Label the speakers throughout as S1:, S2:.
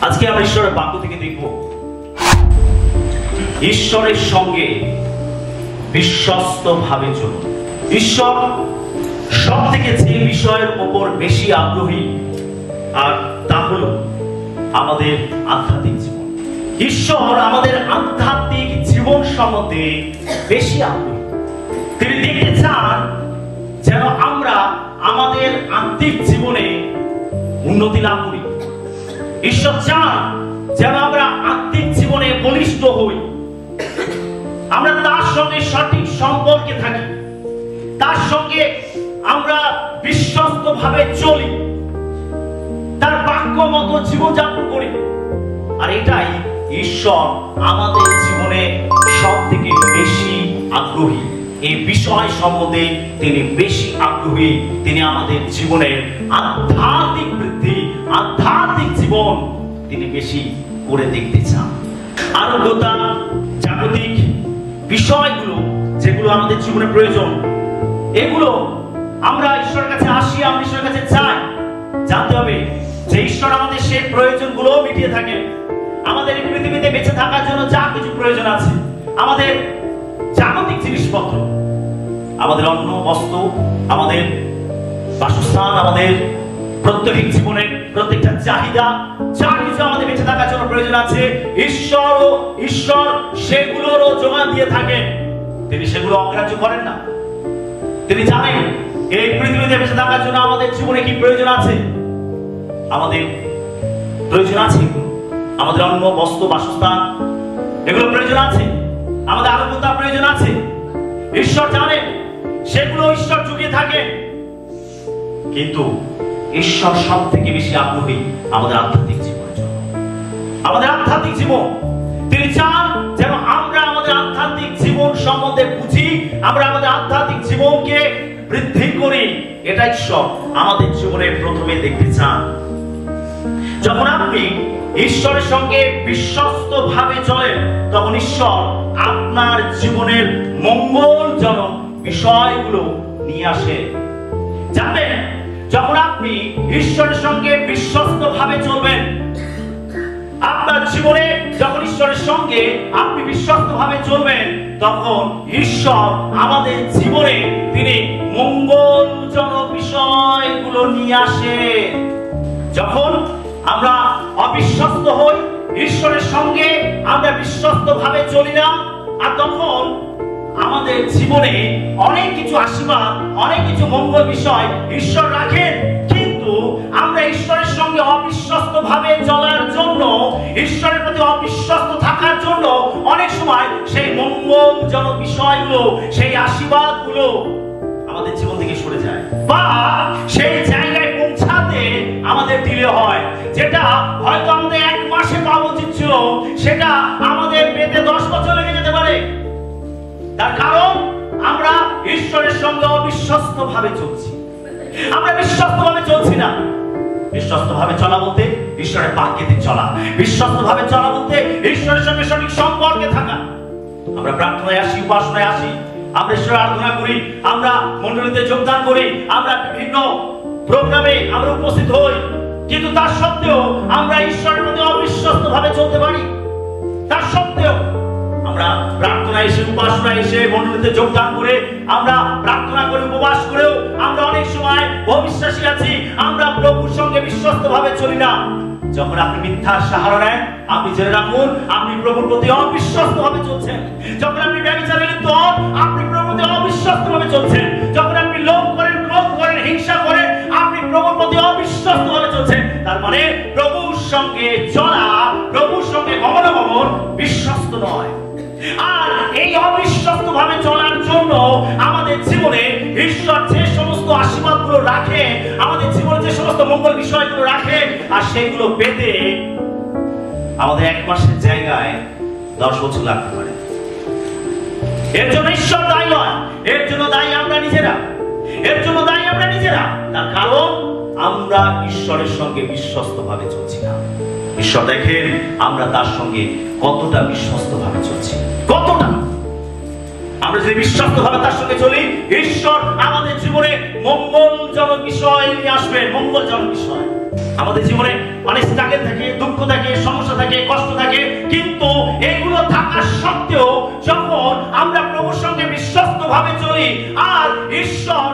S1: আজকে আমরা ঈশ্বরের বাক্য থেকে দেখব ঈশ্বরের সঙ্গে বিশ্বস্ত ভাবে চলুন। ঈশ্বর সব থেকে যে বিষয়ের উপর বেশি আগ্রহী, আর তা হল আমাদের আধ্যাত্মিক জীবন। ঈশ্বর আমাদের আধ্যাত্মিক জীবন সম্বন্ধে বেশি আগ্রহী। তিনি দেখতে চান যেন আমরা আমাদের আত্মিক জীবনে উন্নতি লাভ করি। ঈশ্বর চান যেন আমরা আত্মিক জীবনে বলিষ্ঠ হই, আমরা তার সঙ্গে সঠিক সম্পর্কে থাকি, তার সঙ্গে আমরা বিশ্বস্ত ভাবে চলি, তার বাক্য মতো জীবনযাপন করি। আর এটাই ঈশ্বর আমাদের জীবনে সব থেকে বেশি আগ্রহী। এই বিষয় সম্বন্ধে তিনি বেশি আগ্রহী। তিনি আমাদের জীবনের আধ্যাত্মিক বৃদ্ধি, আধ্যাত্মিক জীবন তিনি বেশি করে দেখতে চান। আরোগ্যতা, জাগতিক বিষয়গুলো যেগুলো আমাদের জীবনে প্রয়োজন, এগুলো আমরা ঈশ্বরের কাছে আসি, আমরা ঈশ্বরের কাছে চাই। জানতে হবে যে ঈশ্বর আমাদের সেই প্রয়োজনগুলো মিটিয়ে থাকে। আমাদের এই পৃথিবীতে বেঁচে থাকার জন্য যা কিছু প্রয়োজন আছে, আমাদের জাগতিক জিনিসপত্র, আমাদের অন্ন, বস্ত্র, আমাদের বাসস্থান, আমাদের প্রত্যেক জীবনের প্রত্যেকটা চাহিদা, যা কিছু আমাদের বেঁচে থাকার জন্য প্রয়োজন আছে, ঈশ্বর সেগুলোরও যোগান দিয়ে থাকেন। তিনি সেগুলো অগ্রাহ্য করেন না। তিনি জানেন এই পৃথিবীতে বেঁচে থাকার জন্য আমাদের জীবনে কি প্রয়োজন আছে। আমাদের প্রয়োজন আছে, আমাদের অন্ন, বস্ত্র, বাসস্থান, এগুলো প্রয়োজন আছে। আমাদের আরোগ্যতা প্রয়োজন আছে। ঈশ্বর জানেন, সেগুলো ঈশ্বর যুগিয়ে থাকেন। কিন্তু ঈশ্বর সব থেকে বেশি আগ্রহী আমাদের আধ্যাত্মিক জীবনের জন্য। আমাদের আধ্যাত্মিক জীবন তিনি চান যেন আমরা আমাদের আধ্যাত্মিক জীবন সম্বন্ধে বুঝি, আমরা আমাদের আধ্যাত্মিক জীবনকে বৃদ্ধি করি। এটা ঈশ্বর আমাদের জীবনে প্রথমে দেখতে চান। যখন আপনি ঈশ্বরের সঙ্গে বিশ্বস্ত ভাবে চলেন, তখন ঈশ্বর আপনার জীবনের মঙ্গলজনক বিষয়গুলো নিয়ে আসে। জানেন, যখন আপনি ঈশ্বরের সঙ্গে বিশ্বস্ত ভাবে চলবেন, আপনার জীবনে যখন ঈশ্বরের সঙ্গে আপনি বিশ্বস্ত ভাবে চলবেন, তখন ঈশ্বর আমাদের জীবনে তিনি মঙ্গলজনক বিষয়গুলো নিয়ে আসে। যখন আমরা অবিশ্বস্ত হই, ঈশ্বরের সঙ্গে আমরা বিশ্বস্ত ভাবে চলি না, আর তখন আমাদের জীবনে অনেক কিছু আশীর্বাদ, অনেক কিছু মঙ্গল বিষয় ঈশ্বর রাখেন। কিন্তু আমরা ঈশ্বরের সঙ্গে অবিশ্বস্ত ভাবে চলার জন্য, ঈশ্বরের প্রতি অবিশ্বস্ত থাকার জন্য অনেক সময় সেই মঙ্গলজনক বিষয়গুলো, সেই আশীর্বাদগুলো আমাদের জীবন থেকে সরে যায়, বা সেই জায়গায় পৌঁছাতে আমাদের ডিলে হয়। যেটা হয়তো আমাদের 1 মাসে পাওয়া উচিত ছিল, সেটা আমাদের পেতে 10 বছর লেগে যেতে পারে। তার কারণ আমরা ঈশ্বরের সঙ্গে অবিশ্বস্ত ভাবে চলছি, আমরা বিশ্বস্ত ভাবে চলছি না। বিশ্বস্ত ভাবে চলা বলতে ঈশ্বরের বাক্যে চলা, বিশ্বস্ত ভাবে চলা বলতে ঈশ্বরের সঙ্গে সঠিক সম্পর্কে থাকা। আমরা প্রার্থনায় আসি, উপাসনায় আসি, আমরা ঈশ্বরের আরাধনা করি, আমরা মণ্ডলীতে যোগদান করি, আমরা বিভিন্ন প্রোগ্রামে আমরা উপস্থিত হই, কিন্তু তার সত্ত্বেও আমরা ঈশ্বরের প্রতি অবিশ্বস্ত ভাবে চলতে পারি। তার সত্ত্বেও আমরা প্রার্থনায় এসে, উপাসনায় এসে, মণ্ডলীতে যোগদান করে, আমরা প্রার্থনা করে, উপবাস করেও আমরা অনেক সময় অবিশ্বাসী আছি, আমরা প্রভুর সঙ্গে বিশ্বস্ত ভাবে চলি না। যখন আপনি মিথ্যার সাহারা নেন, আপনি জেনে রাখুন আপনি প্রভুর প্রতি অবিশ্বস্ত ভাবে চলছেন। যখন আপনি ব্যভিচারে লিপ্ত হন, আপনি প্রভুর প্রতি অবিশ্বস্ত ভাবে চলছেন। যখন আপনি লোভ করেন, ক্রোধ করেন, হিংসা করেন, আপনি প্রভুর প্রতি অবিশ্বস্ত ভাবে চলছেন। তার মানে প্রভুর সঙ্গে চলা, প্রভুর সঙ্গে গমনাগমন বিশ্বস্ত নয়। আর এই অবিশ্বস্ত ভাবে চলার জন্য আমাদের জীবনে ঈশ্বর যে সমস্ত আশীর্বাদগুলো রাখে, আমাদের জীবনে যে সমস্ত মঙ্গল বিষয়গুলো রাখে, আর সেইগুলো পেতে আমাদের 1 মাসের জায়গায় 10 বছর লাগতে পারে। এর জন্য ঈশ্বর দায়ী নয়, এর জন্য দায়ী আমরা নিজেরা, এর জন্য দায়ী আমরা নিজেরা। তার কারণ আমরা ঈশ্বরের সঙ্গে বিশ্বস্ত ভাবে চলছি না। ঈশ্বর দেখেন আমরা তার সঙ্গে কতটা বিশ্বস্ত ভাবে চলছি, কতটা। আমরা যদি বিশ্বস্ত ভাবে তার সঙ্গে চলি, ঈশ্বর আমাদের জীবনে মঙ্গলজনক বিষয় নিয়ে আসবেন। মঙ্গলজনক বিষয় আমাদের জীবনে অনেক স্ট্রাগল থাকে, দুঃখ থাকে, কষ্ট থাকে, কিন্তু এগুলো থাকা সত্ত্বেও যখন আমরা প্রভুর সঙ্গে বিশ্বস্ত ভাবে চলি, আর ঈশ্বর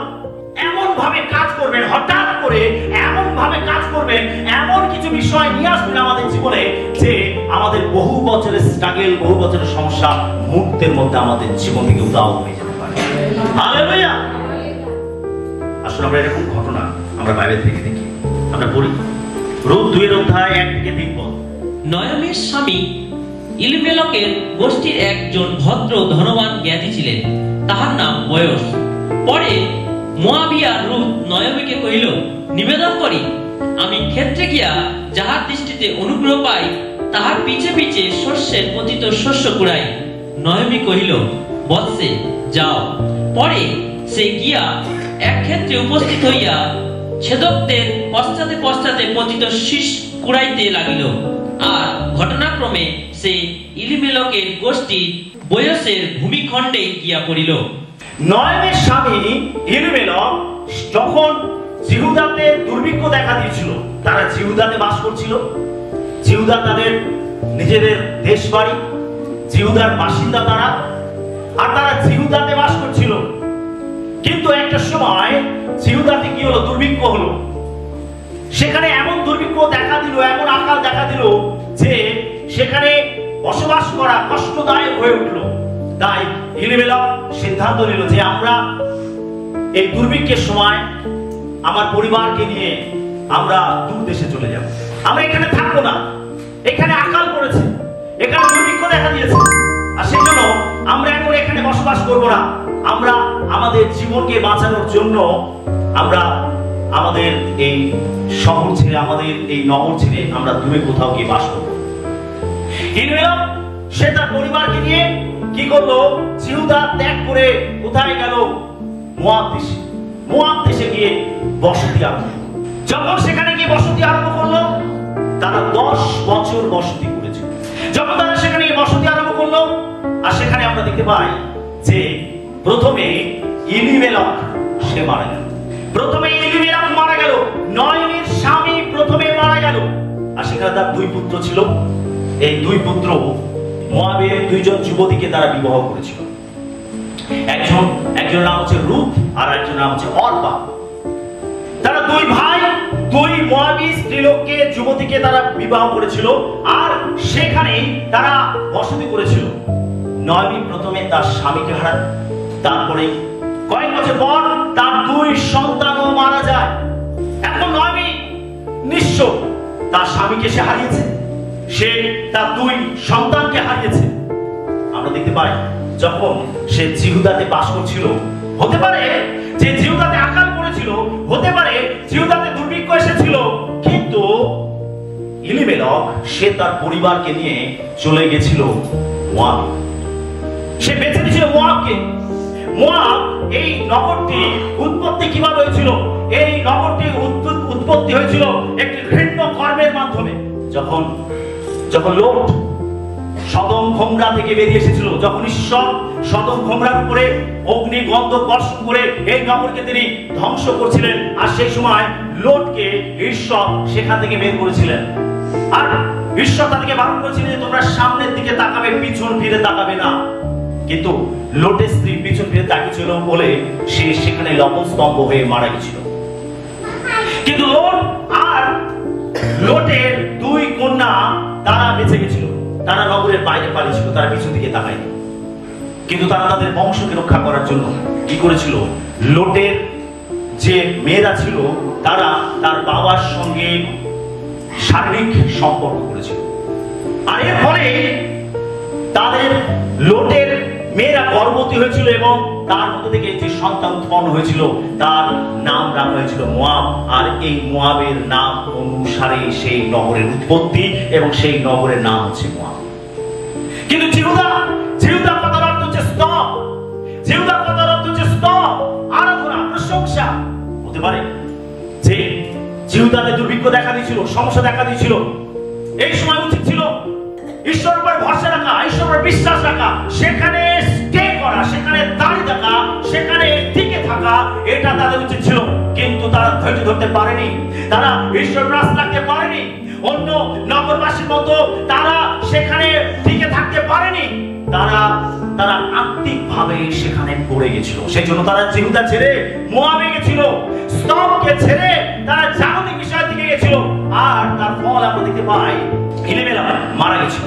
S1: এমন ভাবে কাজ করবেন, হঠাৎ করে এমন ভাবে কাজ করবেন, এমন কিছু বিষয় নিয়ে আসবেন আমাদের জীবনে যে আমাদের বহু বছরের স্ট্রাগল, বহু বছরের সমস্যা মুহূর্তের মধ্যে আমাদের জীবন থেকে উধাও হয়ে যেতে পারে। হালেলুয়া। আসলে আমরা এরকম ঘটনা আমরা বাইবেল থেকে দেখি, আমরা পড়ি। রূপ 2 অধ্যায় 1 থেকে 3 পদ।
S2: নয়মের স্বামী ইলিমেলকের গোষ্ঠীর একজন ভদ্র ধনবান জ্ঞানী ছিলেন, তাহার নাম বয়স। পরে মোয়াবিয়া রূপ নয়মীকে কহিল, নিবেদন করি আমি ক্ষেত্রে গিয়া যাহার দৃষ্টিতে অনুগ্রহ পাই তাহার পিছে পিছে শস্যের পতিত শস্য কুড়াই। নয়মী কহিল, বৎসে যাও। পরে সে গিয়া এক ক্ষেত্রে উপস্থিত হইয়া ছেদকদের পশ্চাতে পশ্চাতে পতিত শীষ কুড়াইতে লাগিল। আর ঘটনাক্রমে সে ইলিমেলকের গোষ্ঠী বয়সের ভূমিখণ্ডে গিয়া পড়িল।
S1: নয়মের স্বামী ইলিমেলক যখন জিহুদাতে দুর্ভিক্ষ দেখা দিয়েছিল, তারা জিহুদাতে বাস করছিল, জিহুদা তাদের নিজেদের দেশ বাড়ি, জিহুদার বাসিন্দা তারা, আর তারা জিহুদাতে বাস করছিল। কিন্তু একটা সময় জিহুদাতে কি হলো? দুর্ভিক্ষ হলো। সেখানে এমন দুর্ভিক্ষ দেখা দিল, এমন আকাল দেখা দিল যে সেখানে বসবাস করা কষ্টদায়ক হয়ে উঠলো। তাই ইলিমেলক সিদ্ধান্ত নিল যে আমরা এই দুর্ভিক্ষের সময় আমার পরিবারকে নিয়ে আমরা দূর দেশে চলে যাব, আমরা এখানে থাকবো না। এখানে আকাল পড়েছে, এখানে দুর্ভিক্ষ দেখা দিয়েছে, আর সেই জন্য আমরা এখন এখানে বসবাস করবো না। আমরা আমাদের জীবনকে বাঁচানোর জন্য আমরা আমাদের এই শহর ছেড়ে, আমাদের এই নগর ছেড়ে আমরা দূরে কোথাও গিয়ে বাস করবো। ইলিমেলক সে তার পরিবারকে নিয়ে কি করলো? জিহুদা ত্যাগ করে কোথায় গেল? মোয়াব দেশে। মোয়াব দেশে গিয়ে বসতি আরম্ভ। যখন সেখানে গিয়ে বসতি আরম্ভ করলো, তারা 10 বছর বসতি করেছিল। যখন তারা সেখানে গিয়ে বসতি আরম্ভ করলো, আর সেখানে আমরা দেখতে পাই যে প্রথমে ইলিমেলক সে মারা গেল। প্রথমে ইলিমেলক মারা গেল, নয়মীর স্বামী প্রথমে মারা গেল। আর সেখানে তার 2 পুত্র ছিল। এই 2 পুত্র মোয়াবের 2জন যুবতীকে তারা বিবাহ করেছিল। একজন নাম হচ্ছে রূপ, আর একজন নাম হচ্ছে অর্পা। তারা 2 ভাই 2 মোয়াবী স্ত্রীলোককে, যুবতীকে তারা বিবাহ করেছিল, আর সেখানেই তারা বসতি করেছিল। নয়মী প্রথমে তার স্বামীকে হারায়, তারপরে কয়েক বছর পর তার 2 সন্তানও মারা যায়। এখন নয়মী নিঃস্ব, তার স্বামীকে সে হারিয়েছে, সে তার 2 সন্তানকে হারিয়েছে। আমরা দেখতে পাই যখন সে জিহুদাতে বাস করছিল, হতে পারে যে জিহুদাতে আকাল পড়েছিল, হতে পারে জিহুদাতে দুর্ভিক্ষ এসেছিল, কিন্তু ইলিমেলক সে তার পরিবারকে নিয়ে চলে গেছিল মোয়াব। সে বেছে নিয়েছিল মোয়াবকে। মোয়াব এই নগরটি উৎপত্তি কিভাবে হয়েছিল? এই নগরটি উৎপত্তি হয়েছিল একটি ঘৃণ্য কর্মের মাধ্যমে। যখন লোট সদম গমরা থেকে বেরিয়ে এসেছিল, যখন ঈশ্বর সদম গমরার উপরে অগ্নিগন্ধ বর্ষণ করে এই নগরকে তিনি ধ্বংস করছিলেন, আর সেই সময় লোটকে ঈশ্বর সেখান থেকে বের করেছিলেন। আর ঈশ্বর তাদেরকে বারণ করেছিলেন যে তোমরা সামনের দিকে তাকাবে, পিছন ফিরে তাকাবে না। কিন্তু লোটের স্ত্রী পিছন ফিরে তাকিয়েছিল বলে সে সেখানে লবণস্তম্ভ হয়ে মারা গেছিল। কিন্তু লোট আর লোটের 2 কন্যা তারা বেঁচে গেছিল, তারা নগরের বাইরে পালিয়েছিল, তারা পিছন দিকে তাকায়নি। কিন্তু তারা তাদের বংশকে রক্ষা করার জন্য কি করেছিল? লোটের যে মেয়েরা ছিল তারা তার বাবার সঙ্গে শারীরিক সম্পর্ক করেছিল, আর এর ফলে তাদের লোটের মেয়েরা গর্ভবতী হয়েছিল, এবং তার মধ্যে থেকে যে সন্তান উৎপন্ন হয়েছিল তার নাম রাখা হয়েছিল মোয়াব। আর এই মোয়াবের নাম অনুসারে সেই নগরের উৎপত্তি, এবং সেই নগরের নাম হচ্ছে মোয়াব। কিন্তু জিহুদা কথার অর্থ হচ্ছে স্তব। জিহুদা কথার অর্থ হচ্ছে স্তব, আরাধনা, প্রশংসা। হতে পারে যে জিহুদাতে দুর্ভিক্ষ দেখা দিয়েছিল, সমস্যা দেখা দিয়েছিল, এই সময় উচিত ছিল ঈশ্বরের উপর ভরসা রাখা, ঈশ্বরের উপর বিশ্বাস রাখা, সেখানে স্টে করা, সেখানে দাঁড়িয়ে থাকা, সেখানে টিকে থাকা, এটা তাদের উচিত ছিল। কিন্তু তারা ধৈর্য ধরতে পারেনি, তারা ঈশ্বরের রাস্তা রাখতে পারেনি। অন্য নগরবাসীর মতো তারা সেখানে টিকে থাকতে পারেনি, তারা আত্মিকভাবে সেখানে পড়ে গেছিল। সেই জন্য তারা জিহুদা ছেড়ে মোয়াবে গেছিল, স্তবকে ছেড়ে তারা জাগতিক বিষয়ের দিকে গেছিল। আর তার ফল আমরা দেখতে পাই, এলিমেলেক মারা গেছিল,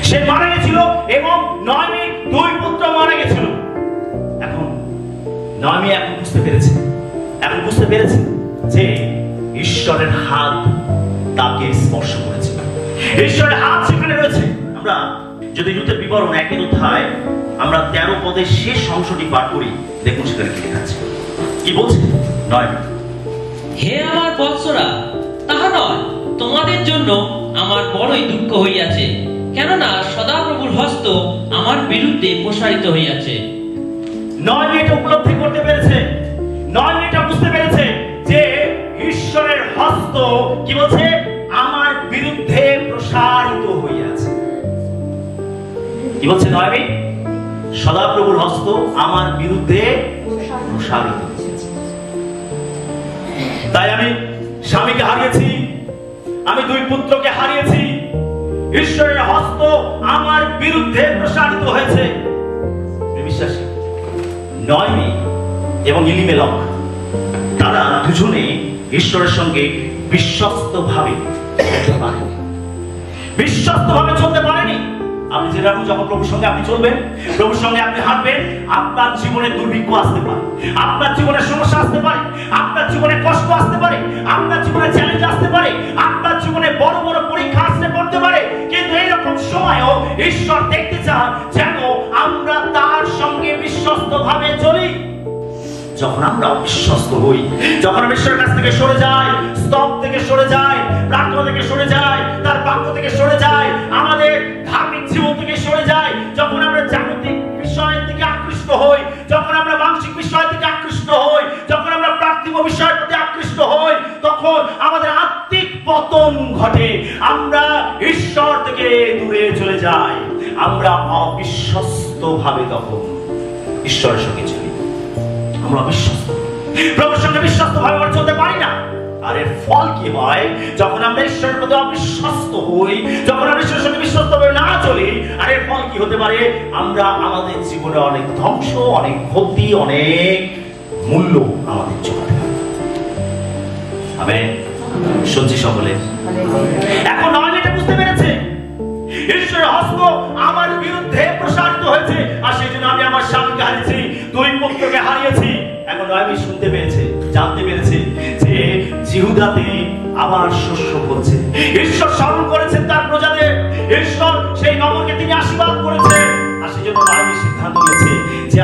S1: সে মারা গেছিল এবং নয়মির দুই পুত্র মারা গেছিল। এখন নয়মি এখন বুঝতে পেরেছে যে ঈশ্বরের হাত তাকে স্পর্শ করেছে, ঈশ্বরের হাত সেখানে রয়েছে। আমরা যদি রূথের বিবরণ 1 অধ্যায় আমরা 13 পদের শেষ অংশটি পাঠ করি, দেখুন সেখানে কি লেখা আছে, কি বলছে নয়মি।
S2: হে আমার বৎসরা, তাহা নয়, তোমাদের জন্য আমার বড়ই দুঃখ হইয়াছে, কেননা সদাপ্রভুর হস্ত আমার বিরুদ্ধে প্রসারিত হইয়াছে।
S1: নয়মি এটা উপলব্ধি করতে পেরেছে, নয়মি এটা বুঝতে পেরেছে যে ঈশ্বরের হস্ত কি বলছে, আমার বিরুদ্ধে প্রসারিত হইয়াছে। কি বলছে নয়মি? সদাপ্রভুর হস্ত আমার বিরুদ্ধে প্রসারিত হয়েছে। তাই আমি স্বামীকে হারিয়েছি, আমি দুই পুত্রকে হারিয়েছি, ঈশ্বরের হস্ত আমার বিরুদ্ধে প্রসারিত হয়েছে। বিশ্বাসী নয়মি এবং এলিমেলেক তারা দুজনে ঈশ্বরের সঙ্গে বিশ্বস্তভাবে চলতে পারেনি। আপনি যেরকম যখন প্রভুর সঙ্গে আপনি চলবেন, প্রভুর সঙ্গে আপনি হাঁটবেন, আপনার জীবনে দুর্ভিক্ষ আসতে পারে, আপনার জীবনে সমস্যা আসতে পারে, আপনার জীবনে কষ্ট আসতে পারে, আপনার জীবনে চ্যালেঞ্জ আসতে পারে, আপনার জীবনে বড় বড় পরীক্ষা আসতে পড়তে পারে। কিন্তু এইরকম সময়ও ঈশ্বর দেখতে চান যেন আমরা তার সঙ্গে বিশ্বস্তভাবে চলি। যখন আমরা অবিশ্বস্ত হই, যখন আমরা ঈশ্বরের কাছ থেকে সরে যাই, স্তব থেকে সরে যাই, প্রার্থনা থেকে সরে যাই, তার বাক্য থেকে সরে যাই, আমাদের ধার্মিক জীবন থেকে সরে যাই, যখন আমরা জাগতিক বিষয়ের দিকে আকৃষ্ট হই, যখন আমরা মানসিক বিষয়ের দিকে আকৃষ্ট হই, যখন আমরা পার্থিব বিষয়ের প্রতি আকৃষ্ট হই, তখন আমাদের আত্মিক পতন ঘটে। আমরা ঈশ্বর থেকে দূরে চলে যাই, আমরা অবিশ্বস্তভাবে তখন ঈশ্বরের সঙ্গে চলি। আমরা বিশ্বস্ত, প্রভুর সঙ্গে বিশ্বস্তভাবে আমরা চলতে পারি না। আর এর ফল কি হয়? যখন আমরা ঈশ্বরের প্রতি অবিশ্বস্ত হই, যখন আমরা ঈশ্বরের সঙ্গে বিশ্বস্তভাবে না চলি, আর এর ফল কি হতে পারে? আমরা আমাদের জীবনে অনেক ধ্বংস, অনেক ক্ষতি, অনেক মূল্য আমাদের চোখে। আমেন। শুনছি সকলে। এখন নয়মি এটা বুঝতে পেরেছে, ঈশ্বরের হস্ত আমার বিরুদ্ধে প্রসারিত হয়েছে, আর সেই জন্য আমি আমার স্বামীকে হারিয়েছি, দুই পুত্রকে হারিয়েছি। এখন নয়মি শুনতে পেয়েছে, জানতে পেরেছে যে জিহুদাতে আবার শস্য ফলছে। ঈশ্বর স্মরণ করেছেন তার প্রজাদের, ঈশ্বর সেই নগরকে তিনি আশীর্বাদ করেছেন। আর সেই জন্য নয়মি সিদ্ধান্ত নিয়েছে যে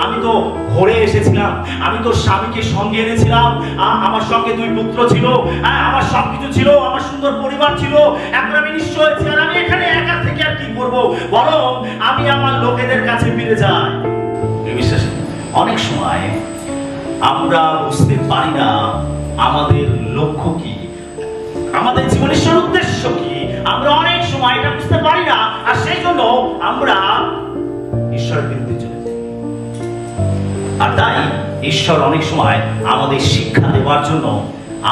S1: আমি তো ঘরে এসেছিলাম, আমি তো স্বামীকে সঙ্গে এনেছিলাম, আমার সঙ্গে দুই পুত্র ছিল, আমার সবকিছু ছিল, আমার সুন্দর পরিবার ছিল, এখন আমি নিঃস্ব হয়েছি, আর আমি এখানে একা থেকে আর কি করবো, বরং আমি আমার লোকেদের কাছে ফিরে যাই। বিশ্বাস, অনেক সময় আমরা বুঝতে পারি না আমাদের লক্ষ্য কি, আমাদের জীবনের উদ্দেশ্য কি, আমরা অনেক সময় এটা বুঝতে পারি না, আর সেই জন্য আমরা ঈশ্বরের বিরুদ্ধে চলে যাই। আর তাই ঈশ্বর অনেক সময় আমাদের শিক্ষা দেওয়ার জন্য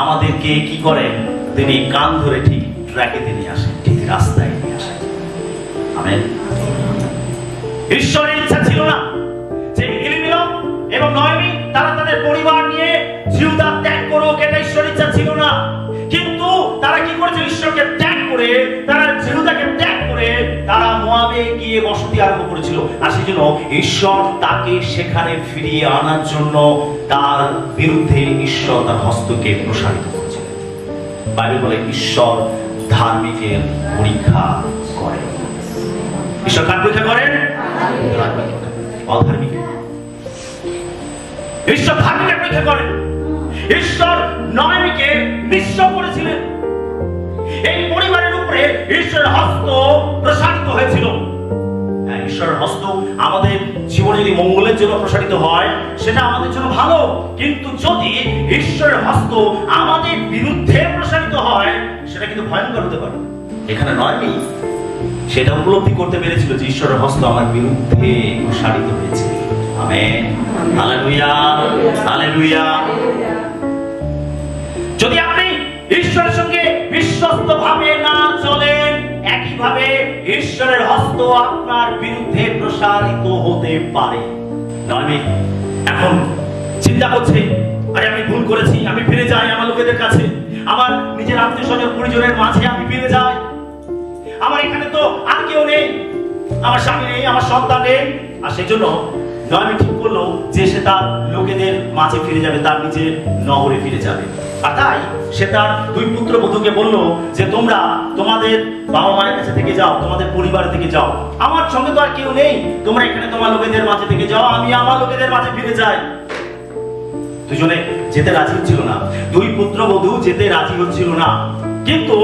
S1: আমাদেরকে কি করেন, তিনি কান ধরে ঠিক ট্র্যাকে তিনি আসেন, ঠিক রাস্তায় নিয়ে আসেন। আমেন। ঈশ্বরের ইচ্ছা ছিল না যে এলিমেলেক এবং নয়মি তারা তাদের পরিবার নিয়ে জিহুদা ত্যাগ করুক, এটা ঈশ্বরের ইচ্ছা ছিল না। কিন্তু তারা কি করেছে? ঈশ্বরকে ত্যাগ করে, তারা জিহুদাকে ত্যাগ করে তারা মোয়াবে গিয়ে বসতি আরম্ভ করেছিল। আর সেই জন্য ঈশ্বর তাকে সেখানে ফিরিয়ে আনার জন্য তার বিরুদ্ধে ঈশ্বর তার হস্তকে প্রসারিত করেছিলেন। বাইবেল বলে ঈশ্বর ধার্মিকের পরীক্ষা করেন। ঈশ্বর কার পরীক্ষা করেন? অধার্মিক। ঈশ্বর ধার্মিকের পরীক্ষা করেন। ঈশ্বর নয়মিকে নিঃস্ব করেছিলেন। এই পরিবারের উপরে ঈশ্বরের হস্ত প্রসারিত হয়েছিল। ঈশ্বরের হস্ত আমাদের জীবনে যদি মঙ্গলের জন্য প্রসারিত হয়, সেটা আমাদের জন্য ভালো। কিন্তু যদি ঈশ্বরের হস্ত আমাদের বিরুদ্ধে প্রসারিত হয়, সেটা কিন্তু ভয়ঙ্কর হতে পারে। এখানে নয়মি সেটা উপলব্ধি করতে পেরেছিল যে ঈশ্বরের হস্ত আমার বিরুদ্ধে প্রসারিত হয়েছে। আমেন। Hallelujah, hallelujah. যদি আপনি ঈশ্বরের সঙ্গে বিশ্বস্ত বিশ্বস্ত ভাবে না চলেন, একইভাবে ঈশ্বরের হস্ত আপনার বিরুদ্ধে প্রসারিত হতে পারে। নয়মি এখন চিন্তা করছে, আরে আমি ভুল করেছি, আমি ফিরে যাই আমার লোকেদের কাছে, আমার নিজের আত্মীয় স্বজন পরিজনের মাঝে আমি ফিরে যাই। আমার এখানে তো আর কেউ নেই, আমার স্বামী নেই, আমার সন্তান নেই। আর সেই জন্য নয়মি ঠিক করলো যে সে তার লোকেদের মাঝে ফিরে যাবে, তার নিজের নগরে ফিরে যাবে। আর তাই সে তার দুই পুত্রবধূকে বলল যে তোমরা তোমাদের বাবা মায়ের কাছে থেকে যাও, তোমাদের পরিবার থেকে যাও, আমার সঙ্গে তো আর কেউ নেই, তোমরা এখানে তোমার লোকেদের মাঝে থেকে যাও, আমি আমার লোকেদের মাঝে ফিরে যাই। দুজনে যেতে রাজি হচ্ছিল না, দুই পুত্রবধূ যেতে রাজি হচ্ছিল না। কিন্তু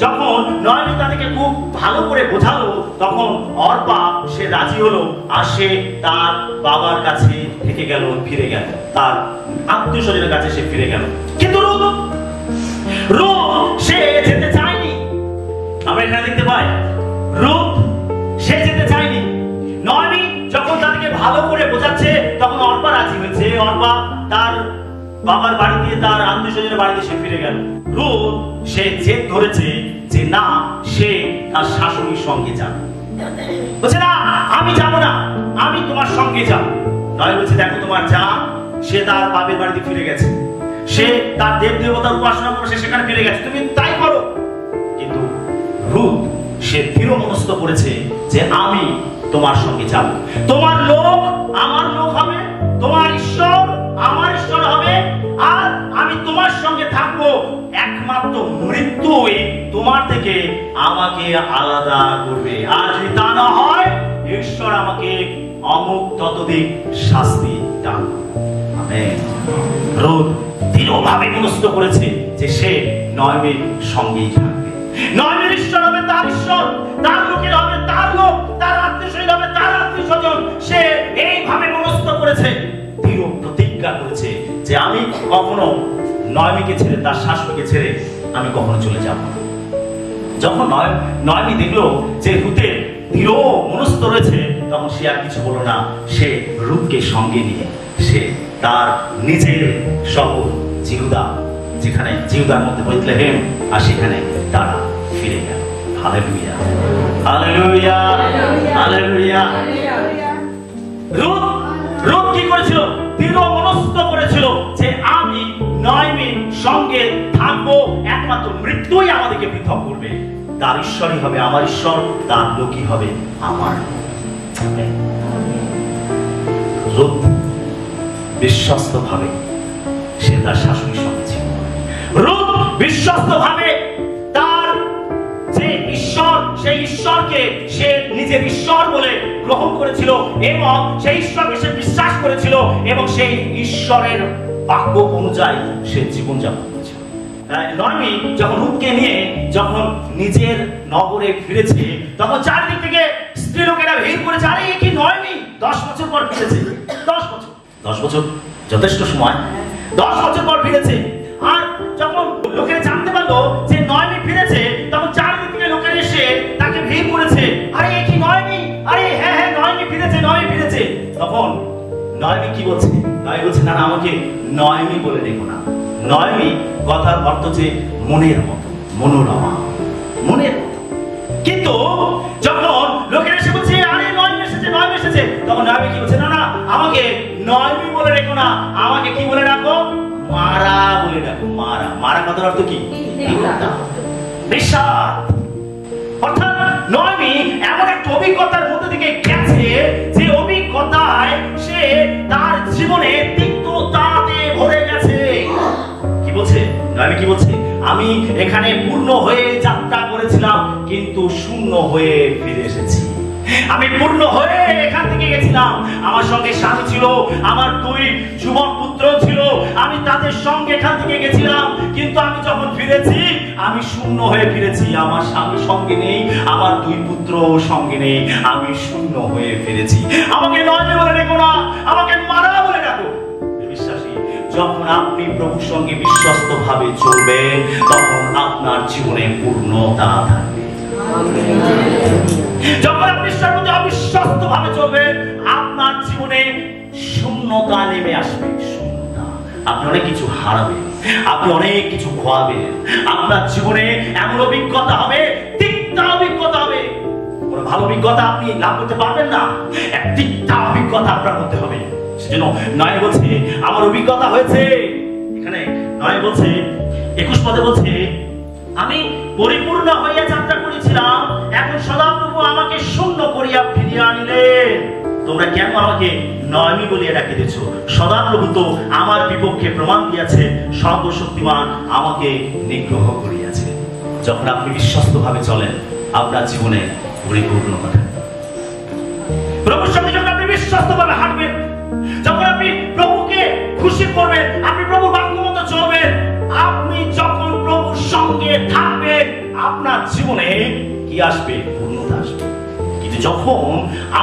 S1: যখন নয়মি তাদেরকে খুব ভালো করে বোঝালো, তখন অর্পা সে রাজি হলো, আর সে তার বাবার কাছে থেকে গেল, ফিরে গেল, তার আত্মীয় স্বজনের কাছে সে ফিরে গেল। কিন্তু রুথ সে যেতে চায়নি। আমরা এখানে দেখতে পাই রুথ সে যেতে চায়নি। নয়মি যখন তাদেরকে ভালো করে বোঝাচ্ছে, তখন অর্পা রাজি হয়েছে। অর্পা তার বাবার বাড়িতে, তার আত্মীয় স্বজনের বাড়িতে সে ফিরে গেল। রুথ সে জেদ ধরেছে যে না, সে তার শাশুড়ির সঙ্গে যাবে। বলছে না, আমি যাব না, আমি তোমার সঙ্গে যাব। নয় বলছে দেখো তোমার যা, সে তার বাপের বাড়িতে ফিরে গেছে, সে তার দেব দেবতার উপাসনা করে সে সেখানে ফিরে গেছে, তুমি তাই করো। কিন্তু রুথ সে দৃঢ় মনস্থ করেছে যে আমি তোমার সঙ্গে যাব, তোমার লোক আমার লোক হবে, তোমার ঈশ্বর আমার ঈশ্বর হবে, আর আমি তোমার সঙ্গে থাকবো। একমাত্র মৃত্যুই তোমার থেকে আমাকে আলাদা করবে, আর যদি তা না হয় ঈশ্বর আমাকে অমুক ততোধিক শাস্তি দান করবে। আমেন। রুথ দৃঢ়ভাবে মনস্থ করেছে যে সে নয়মির সঙ্গেই থাকবে। নয়মির ঈশ্বর হবে তার ঈশ্বর, তার লোকের হবে তার লোক, তার আত্মীয় স্বজন হবে তার আত্মীয় স্বজন। সে এইভাবে মনস্থ করেছে, দৃঢ় প্রতিজ্ঞা করেছে যে আমি কখনো নয়মিকে ছেড়ে, তার শাশুড়িকে ছেড়ে আমি কখনো চলে যাব না। যখন নয়মি দেখলো যে রুথের দৃঢ় মনস্থ রয়েছে, তখন সে আর কিছু বলল না। সে রুথকে সঙ্গে নিয়ে সে তার নিজের শহর জিহুদা, যেখানে জিহুদার মধ্যে বেথলেহেম, আর সেখানে তারা ফিরে গেল। Hallelujah, hallelujah, hallelujah. রুথ কি করেছিল? দৃঢ় মনস্থ করেছিল যে আমি নয়মির সঙ্গে থাকবো, একমাত্র মৃত্যুই আমাদেরকে পৃথক করবে। তার ঈশ্বরই হবে আমার ঈশ্বর, তার লোকই হবে আমার। রুথ বিশ্বস্ত ভাবে সে তার শাশুড়ির সঙ্গে ছিল। রুথ বিশ্বস্ত ভাবে তার যে ঈশ্বর, সেই ঈশ্বরকে সে নিজের ঈশ্বর বলে গ্রহণ করেছিল, এবং সেই ঈশ্বরকে সে বিশ্বাস করেছিল, এবং সেই ঈশ্বরের বাক্য অনুযায়ী সে জীবনযাপন করেছিল। নয়মি যখন রুথকে নিয়ে যখন নিজের নগরে ফিরেছে, তখন চারদিক থেকে স্ত্রী লোকেরা ভিড় করেছে, আরে কি নয়মি 10 বছর পর ফিরেছে। 10 বছর যথেষ্ট সময়, 10 বছর পর ফিরেছে। আর যখন লোকেরা জানতে পারলো যে নয়মি ফিরেছে, তখন চারদিক থেকে লোকেরা এসে তাকে ভিড় করেছে, আরে কি নয়মি, আরে হ্যাঁ হ্যাঁ নয়মি ফিরেছে, নয়মি ফিরেছে। তখন নয়মি কি বলছে? নয়মি বলছে না, আমাকে নয়মি বলে দেখো না। নয়মি কথার অর্থ যে মনের মতো, মনোরমা, মনের মতো। কিন্তু যখন লোকেরা এসে বলছে আরে নয়মি এসেছে, নয়মি এসেছে, তখন নয়মি কি বলছে? না না, আমাকে নয়মি বলে রেখো না, আমাকে কি বলে রাখো? মারা বলে রাখো। মারা, মারা কথার অর্থ কি? বিষাদ। অর্থাৎ নয়মি এমন একটা অভিজ্ঞতার মধ্যে দিকে গেছে, যে অভিজ্ঞতায় সে তার জীবনে তিক্ততাতে ভরে গেছে। কি বলছে নয়মি? কি বলছে? আমি এখানে পূর্ণ হয়ে যাত্রা করেছিলাম, কিন্তু শূন্য হয়ে ফিরে এসেছি। আমি পূর্ণ হয়ে এখান থেকে গেছিলাম, আমার সঙ্গে স্বামী ছিল, আমার 2 যুবক পুত্র ছিল, আমি তাদের সঙ্গে এখান থেকে গেছিলাম, কিন্তু আমি যখন ফিরেছি আমি শূন্য হয়ে ফিরেছি। আমার স্বামী সঙ্গে নেই, আমার 2 পুত্র সঙ্গে নেই, আমি শূন্য হয়ে ফিরেছি। আমাকে নয়মি বলে রেখো না, আমাকে মারা বলে ডাকো। বিশ্বাসী, যখন আপনি প্রভুর সঙ্গে বিশ্বস্ত ভাবে চলবেন, তখন আপনার জীবনে পূর্ণতা থাকবে। যখন আপনি সর্বদা অবিশ্বস্ত ভাবে চলবেন, আপনার জীবনে শূন্যতা নেমে আসবে। শূন্যতা, আপনি অনেক কিছু হারাবেন, আপনি অনেক কিছু খোয়াবেন। আপনার জীবনে এমন অভিজ্ঞতা হবে, তিক্ত অভিজ্ঞতা হবে। কোনো ভালো অভিজ্ঞতা আপনি লাভ করতে পারবেন না, এক তিক্ত অভিজ্ঞতা আপনার মধ্যে হবে। সেজন্য নয় বলছে আমার অভিজ্ঞতা হয়েছে। এখানে নয় বলছে 21 পদে বলছে আমি পরিপূর্ণ হইয়া যাত্রা করেছিলাম, এখন সদাপ্রভু আমাকে শূন্য করিয়া ফিরিয়ে আনিলেন। তোমরা কেন আমাকে নয়মি বলিয়া ডাকিতেছ? সদাপ্রভু তো আমার বিপক্ষে প্রমাণ দিয়াছে, সর্বশক্তিমান আমাকে নিগ্রহ করিয়াছে। যখন আপনি বিশ্বস্ত ভাবে চলেন, আপনার জীবনে পরিপূর্ণ ঘটে। প্রভুর সঙ্গে যখন আপনি বিশ্বস্ত ভাবে হাঁটবেন, যখন আপনি প্রভুকে খুশি করবেন, আপনি প্রভুর বাক্য মতো চলবেন, আপনি যখন প্রভুর সঙ্গে থাকবেন, আপনার জীবনে কি আসবে? পূর্ণতা আসবে। কিন্তু যখন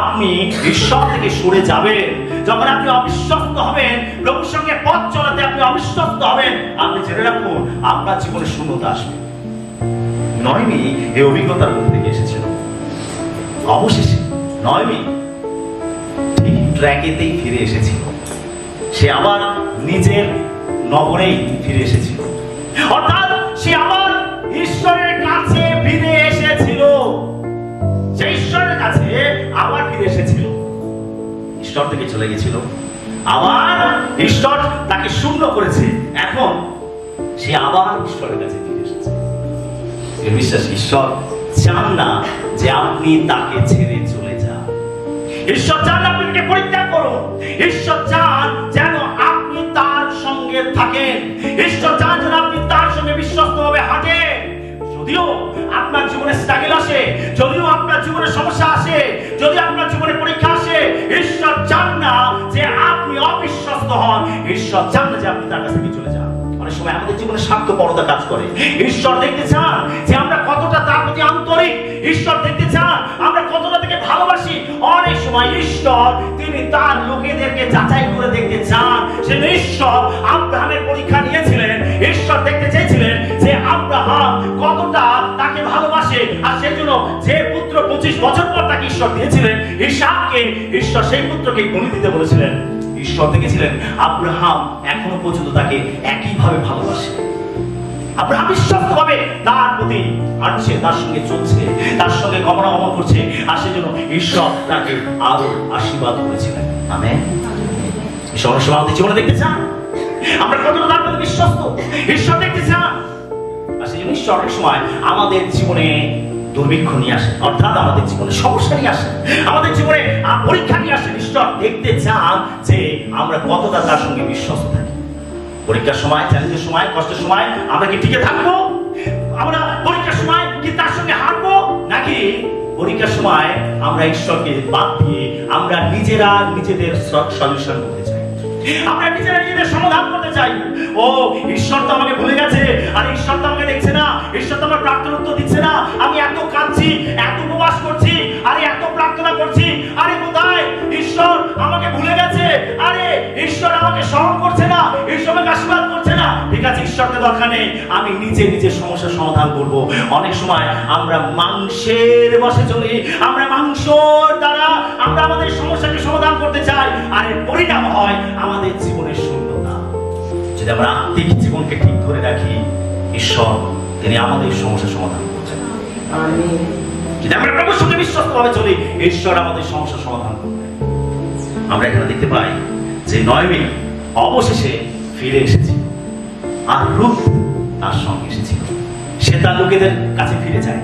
S1: আপনি ঈশ্বর থেকে সরে যাবেন, যখন আপনি অবিশ্বস্ত হবেন, প্রভুর সঙ্গে পথ চলাতে আপনি অবিশ্বস্ত হবেন, আপনি জেনে রাখুন আপনার জীবনে শূন্যতা আসবে। নয়মি এই অভিজ্ঞতার মধ্যে থেকে এসেছিল। অবশেষে নয়মি ঠিক ট্র্যাকেতেই ফিরে এসেছিল। সে আবার নিজের নগরেই ফিরে এসেছিল, অর্থাৎ সে আবার ঈশ্বরের কাছে ফিরে এসেছিল। সে ঈশ্বরের কাছে আবার ফিরে এসেছিল। ঈশ্বর থেকে চলে গেছিল, আবার ঈশ্বর তাকে শূন্য করেছে, এখন সে আবার ঈশ্বরের কাছে ফিরে এসেছে। বিশ্বাস, ঈশ্বর চান না যে আপনি তাকে ছেড়ে চলে যান। ঈশ্বর চান আপনি তাকে পরিত্যাগ করুন। ঈশ্বর চান যেন আপনি তার সঙ্গে থাকেন। ঈশ্বর চান যেন আপনি তার সঙ্গে বিশ্বস্তভাবে হাঁটেন। যদিও আপনার জীবনে স্ট্রাগল আসে, যদিও আপনার জীবনে সমস্যা আসে, যদি আপনার জীবনে পরীক্ষা আসে, ঈশ্বর চান না যে আপনি অবিশ্বস্ত হন। ঈশ্বর চান না যে আপনি তার কাছ থেকে চলে যান। অনেক সময় আমাদের জীবনে স্বার্থপরতা কাজ করে। ঈশ্বর দেখতে চান যে আমরা কতটা তার প্রতি আন্তরিক। ঈশ্বর দেখতে চান আমরা কতটা তাকে ভালোবাসি। অনেক সময় ঈশ্বর তিনি তার লোকেদেরকে যাচাই করে দেখতে চান। সে ঈশ্বর আব্রাহামের পরীক্ষা নিয়েছিলেন। ঈশ্বর দেখতে চেয়েছিলেন যে আব্রাহাম কতটা তাকে ভালোবাসে, আর সেজন্য যে পুত্র 25 বছর পর তাকে ঈশ্বর দিয়েছিলেন, ইসাককে, ঈশ্বর সেই পুত্রকে বলি দিতে বলেছিলেন। ঈশ্বর দেখেছিলেন আব্রাহাম এখনো পর্যন্ত তাকে একইভাবে ভালোবাসে। আব্রাহাম বিশ্বস্তভাবে তার প্রতি হাঁটছে, তার সঙ্গে চলছে, তার সঙ্গে গমনাগমন করছে, আর সেজন্য ঈশ্বর তাকে আরো আশীর্বাদ করেছিলেন। আমেন। ঈশ্বর আমাদের জীবনে দেখতে চান আমরা কতটা তার প্রতি বিশ্বস্ত। ঈশ্বর দেখতে চান, আর সেজন্য ঈশ্বর অনেক সময় আমাদের জীবনে দুর্ভিক্ষ নিয়ে আসে, অর্থাৎ আমাদের জীবনে সমস্যা নিয়ে আসে, আমাদের জীবনে পরীক্ষা নিয়ে আসে। ঈশ্বর দেখতে চান যে আমরা কতটা তার সঙ্গে বিশ্বস্ত থাকি। পরীক্ষার সময়, চ্যালেঞ্জের সময়, কষ্টের সময় আমরা কি টিকে থাকবো? আমরা পরীক্ষার সময় কি তার সঙ্গে হাঁটবো, নাকি পরীক্ষার সময় আমরা ঈশ্বরকে বাদ দিয়ে আমরা নিজেরা নিজেদের সলিউশন করতে চাই, আমরা নিজেরা নিজেদের সমাধান করতে চাই? ও ঈশ্বর তো আমাকে ভুলে গেছে, আর ঈশ্বর তো আমাকে দেখছে না, ঈশ্বর তো আমার প্রার্থনার উত্তর দিচ্ছে না। আমি এত কাঁদছি, এত উপবাস করছি, আরে এত প্রার্থনা করছি, আরে কোথায় ঈশ্বর আমাকে ভুলে গেছে? আরে ঈশ্বর আমাকে স্মরণ করছে না, ঈশ্বর আমাকে আশীর্বাদ করছে না। ঠিক আছে, ঈশ্বরকে দরকার নেই, আমি নিজে নিজের সমস্যার সমাধান করব। অনেক সময় আমরা মাংসের বশে চলি, আমরা মাংসর দ্বারা আমরা আমাদের সমস্যাকে সমাধান করতে চাই, আর এর পরিণাম হয় আমাদের জীবনের শূন্যতা। যদি আমরা আত্মিক জীবনকে ঠিক ধরে রাখি, ঈশ্বর তিনি আমাদের সমস্যার সমাধান করছেন। যদি আমরা প্রভুর সঙ্গে বিশ্বস্তভাবে চলি, ঈশ্বর আমাদের সমস্যার সমাধান করবেন। আমরা এখানে দেখতে পাই যে নয়মি অবশেষে ফিরে এসেছে, আর রূথ তার সঙ্গে এসেছিল। সে তার লোকেদের কাছে ফিরে যায়।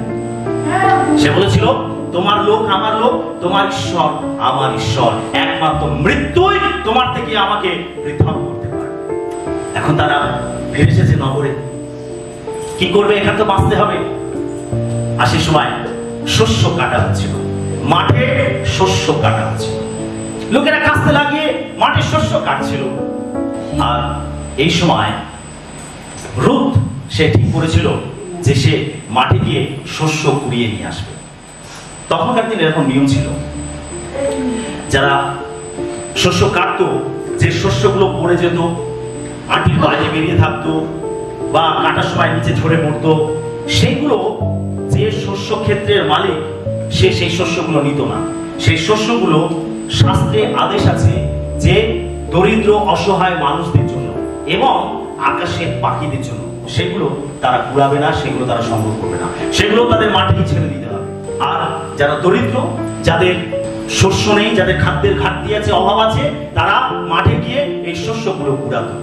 S1: সে বলেছিল তোমার লোক আমার লোক, তোমার ঈশ্বর আমার ঈশ্বর, একমাত্র মৃত্যুই তোমার থেকে আমাকে পৃথক করতে পারে। এখন তারা ফিরে এসেছে নগরে। কি করবে? এখানে তো বাঁচতে হবে। আর সে সময় শস্য কাটা হচ্ছিল, মাঠে শস্য কাটা হচ্ছিল। লোকেরা কাস্তে লাগিয়ে মাঠে শস্য কাটছিল। আর এই সময় রূথ সে ঠিক করেছিল যে সে মাঠে গিয়ে শস্য কুড়িয়ে নিয়ে আসবে। তখনকার দিনে এরকম নিয়ম ছিল, যারা শস্য কাটতো, যে শস্যগুলো পড়ে যেত, মাটির বাইরে বেরিয়ে থাকতো বা কাটার সময় নিচে ঝরে পড়তো, সেগুলো যে শস্য ক্ষেত্রের মালিক সে সেই শস্যগুলো নিত না। সেই শস্যগুলো শাস্ত্রে আদেশ আছে যে দরিদ্র অসহায় মানুষদের জন্য এবং আকাশের পাখিদের জন্য। সেগুলো তারা কুড়াবে না, সেগুলো তারা সংগ্রহ করবে না, সেগুলো তাদের মাঠেই ছেড়ে দিতে হবে। আর যারা দরিদ্র, যাদের শস্য নেই, যাদের খাদ্যের ঘাটতি আছে, অভাব আছে, তারা মাঠে গিয়ে এই শস্যগুলো কুড়াতো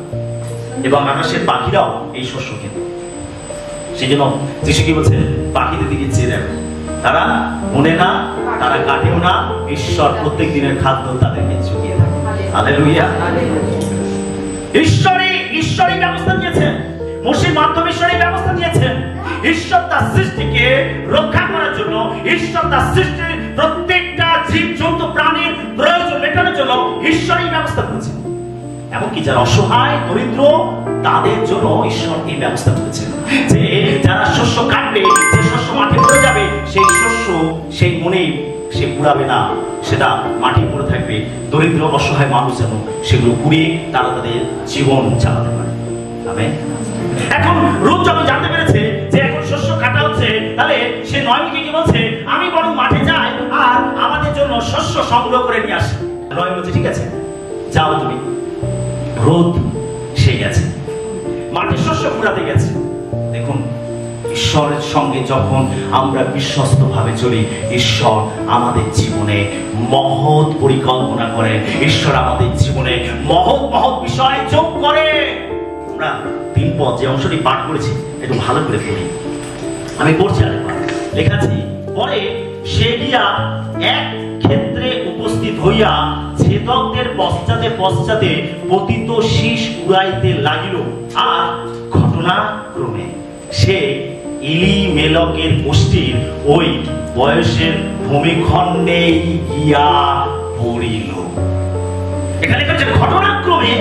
S1: এবং আকাশের পাখিরাও এই শস্য খেত। সেই জন্য যিশু কি বলছে, পাখিদের দিকে চেয়ে দেখো, তারা মনে না, তারা কাটেও না, ঈশ্বর প্রত্যেক দিনের খাদ্য তাদেরকে জুগিয়ে দেয়। হালেলুয়া। ঈশ্বরই ব্যবস্থা নিয়েছেন, মোশির মাধ্যমে ঈশ্বরই ব্যবস্থা নিয়েছেন। ঈশ্বর তার সৃষ্টিকে রক্ষা করার জন্য, ঈশ্বর তার সৃষ্টির প্রত্যেকটা জীব জন্তু প্রাণীর প্রয়োজন মেটানোর জন্য ঈশ্বরই ব্যবস্থা করেছেন। এমনকি যারা অসহায় দরিদ্র তাদের জন্য ঈশ্বর এই ব্যবস্থা করেছেন যে যারা শস্য কাটবে, যে শস্য মাঠে পড়ে যাবে, সেই শস্য সেই মনে সে কুড়াবে না, সেটা মাটি পড়ে থাকবে। দরিদ্র অসহায় মানুষ যেন সেগুলো কুড়িয়ে তারা তাদের জীবন চালাতে পারে। আমেন। এখন রূপ যখন জানতে পেরেছে যে এখন শস্য কাটা হচ্ছে, তাহলে সে নয়মিকে কি বলছে, আমি বরং মাঠে যাই আর আমাদের জন্য শস্য সংগ্রহ করে নিয়ে আসি। নয় বলছে ঠিক আছে, যাও তুমি। রোদ সে গেছে, মাঠে শস্য কুড়াতে গেছে। দেখুন, ঈশ্বরের সঙ্গে যখন আমরা বিশ্বস্ত ভাবে চলি, ঈশ্বর আমাদের জীবনে মহৎ পরিকল্পনা করেন, ঈশ্বর আমাদের জীবনে মহৎ মহৎ বিষয় যোগ করে। আমরা 3 পদ যে অংশটি পাঠ করেছি একটু ভালো করে পড়ি। আমি পড়ছি আরেকবার। লেখাছি, পরে সে গিয়া এক ক্ষেত্রে উপস্থিত হইয়া ছেদকদের পশ্চাতে পশ্চাতে পতিত শীষ উড়াইতে লাগিল। আর ঘটনাক্রমে সে ইলিমেলকের গোষ্ঠীর ওই বয়সের ভূমিখণ্ডে গিয়া পড়িল। এখানে লেখা ঘটনাক্রমে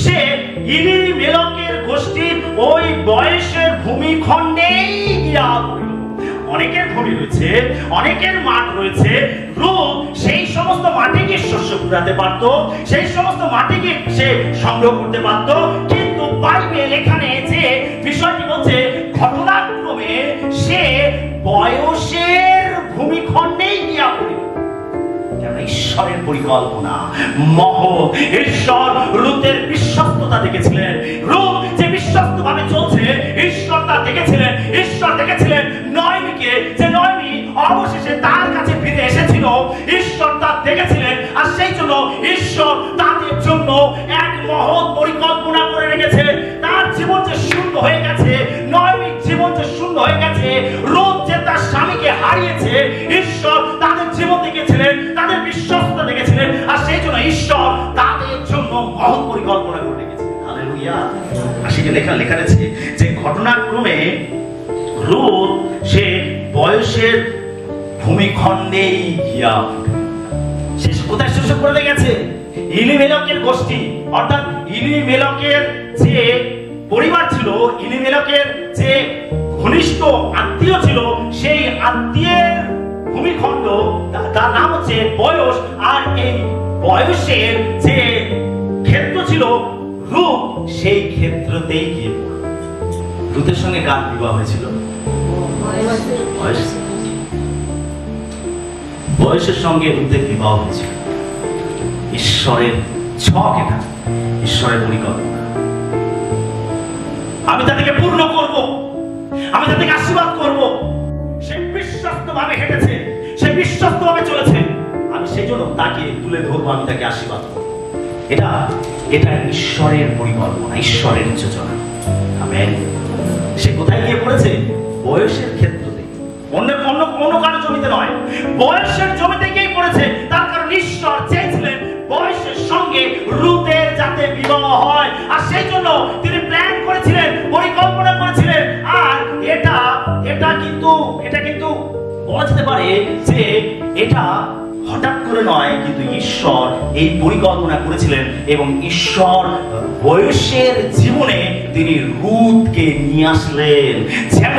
S1: সে ইলিমেলকের গোষ্ঠীর ওই বয়সের ভূমিখণ্ডেই গিয়া পড়িল। অনেকের ভূমি রয়েছে, অনেকের মাঠ রয়েছে। রূপ সেই সমস্ত মাঠে গিয়ে শস্য কুড়াতে পারত, সেই সমস্ত মাঠে গিয়ে সে সংগ্রহ করতে পারত, কিন্তু বাইবেল এখানে যে বিষয়টি বলছে, ঘটনাক্রমে সে বয়সের ভূমিখণ্ডেই গিয়া পড়িল। ঈশ্বরের পরিকল্পনা মহৎ। ঈশ্বর রূতের বিশ্বস্ততা দেখেছিলেন। রূপ যে বিশ্বস্ত ভাবে চলছে, ঈশ্বর তা দেখেছিলেন। ঈশ্বর দেখেছিলেন নয়মিকে, যে নয়মি অবশেষে তার কাছে ফিরে এসেছিল, ঈশ্বর তা দেখেছিলেন। আর সেই জন্য ঈশ্বর তাদের জন্য এক মহৎ পরিকল্পনা করে রেখেছে। তার জীবন যে শূন্য হয়ে গেছে, নয়মির জীবন যে শূন্য হয়ে গেছে, রূপ যে তার স্বামীকে হারিয়েছে, ঈশ্বর তাদের জীবন দেখেছিলেন, তাদের বিশ্বস্ততা দেখেছিলেন। আর সেই জন্য ঈশ্বর তাদের জন্য মহৎ পরিকল্পনা করে রেখেছিলেন। হালেলুয়া। আর সেটা লেখা রয়েছে যে ঘটনাক্রমে রূপ সে বয়সের ভূমিখণ্ডেই গিয়া, সে কোথায় শস্য করে গেছে? ইলিমেলকের গোষ্ঠী, অর্থাৎ ইলিমেলকের যে পরিবার ছিল, ইলিমেলকের যে ঘনিষ্ঠ আত্মীয় ছিল, সেই আত্মীয়ের ভূমিখণ্ড, তার নাম হচ্ছে বয়স। আর এই বয়সের যে ক্ষেত্র ছিল রূপ, সেই ক্ষেত্রতেই গিয়ে পড়ল। রূতের সঙ্গে কার বিবাহ হয়েছিল? বয়সের সঙ্গে রূতের বিবাহ হয়েছিল। ঈশ্বরের ছক এটা, ঈশ্বরের পরিকল্পনা। আমি তাদেরকে পূর্ণ করব, আমি তাদেরকে আশীর্বাদ করব। সে বিশ্বস্ত ভাবে হেঁটেছে, সে বিশ্বস্ত ভাবে চলেছে। আমি সেই জন্য তাকে তুলে ধরবো, আমি তাকে আশীর্বাদ করবো। এটা ঈশ্বরের পরিকল্পনা, ঈশ্বরের যোজনা। আমেন। সে কোথায় গিয়ে পড়েছে? বয়সের ক্ষেত্রতে, অন্য কারো জমিতে নয়, বয়সের জমিতে গিয়ে পড়েছে। তার কারণ ঈশ্বর চেয়েছিলেন বয়সের সঙ্গে রূতের যাতে বিবাহ হয়। আর সেই জন্য তিনি প্ল্যান করেছিলেন, পরিকল্পনা করেছিলেন। আর এটা কিন্তু বলা যেতে পারে যে এটা হঠাৎ করে নয়, কিন্তু ঈশ্বর এই পরিকল্পনা করেছিলেন। এবং ঈশ্বর বয়সের জীবনে তিনি রূতকে নিয়ে আসলেন, যেন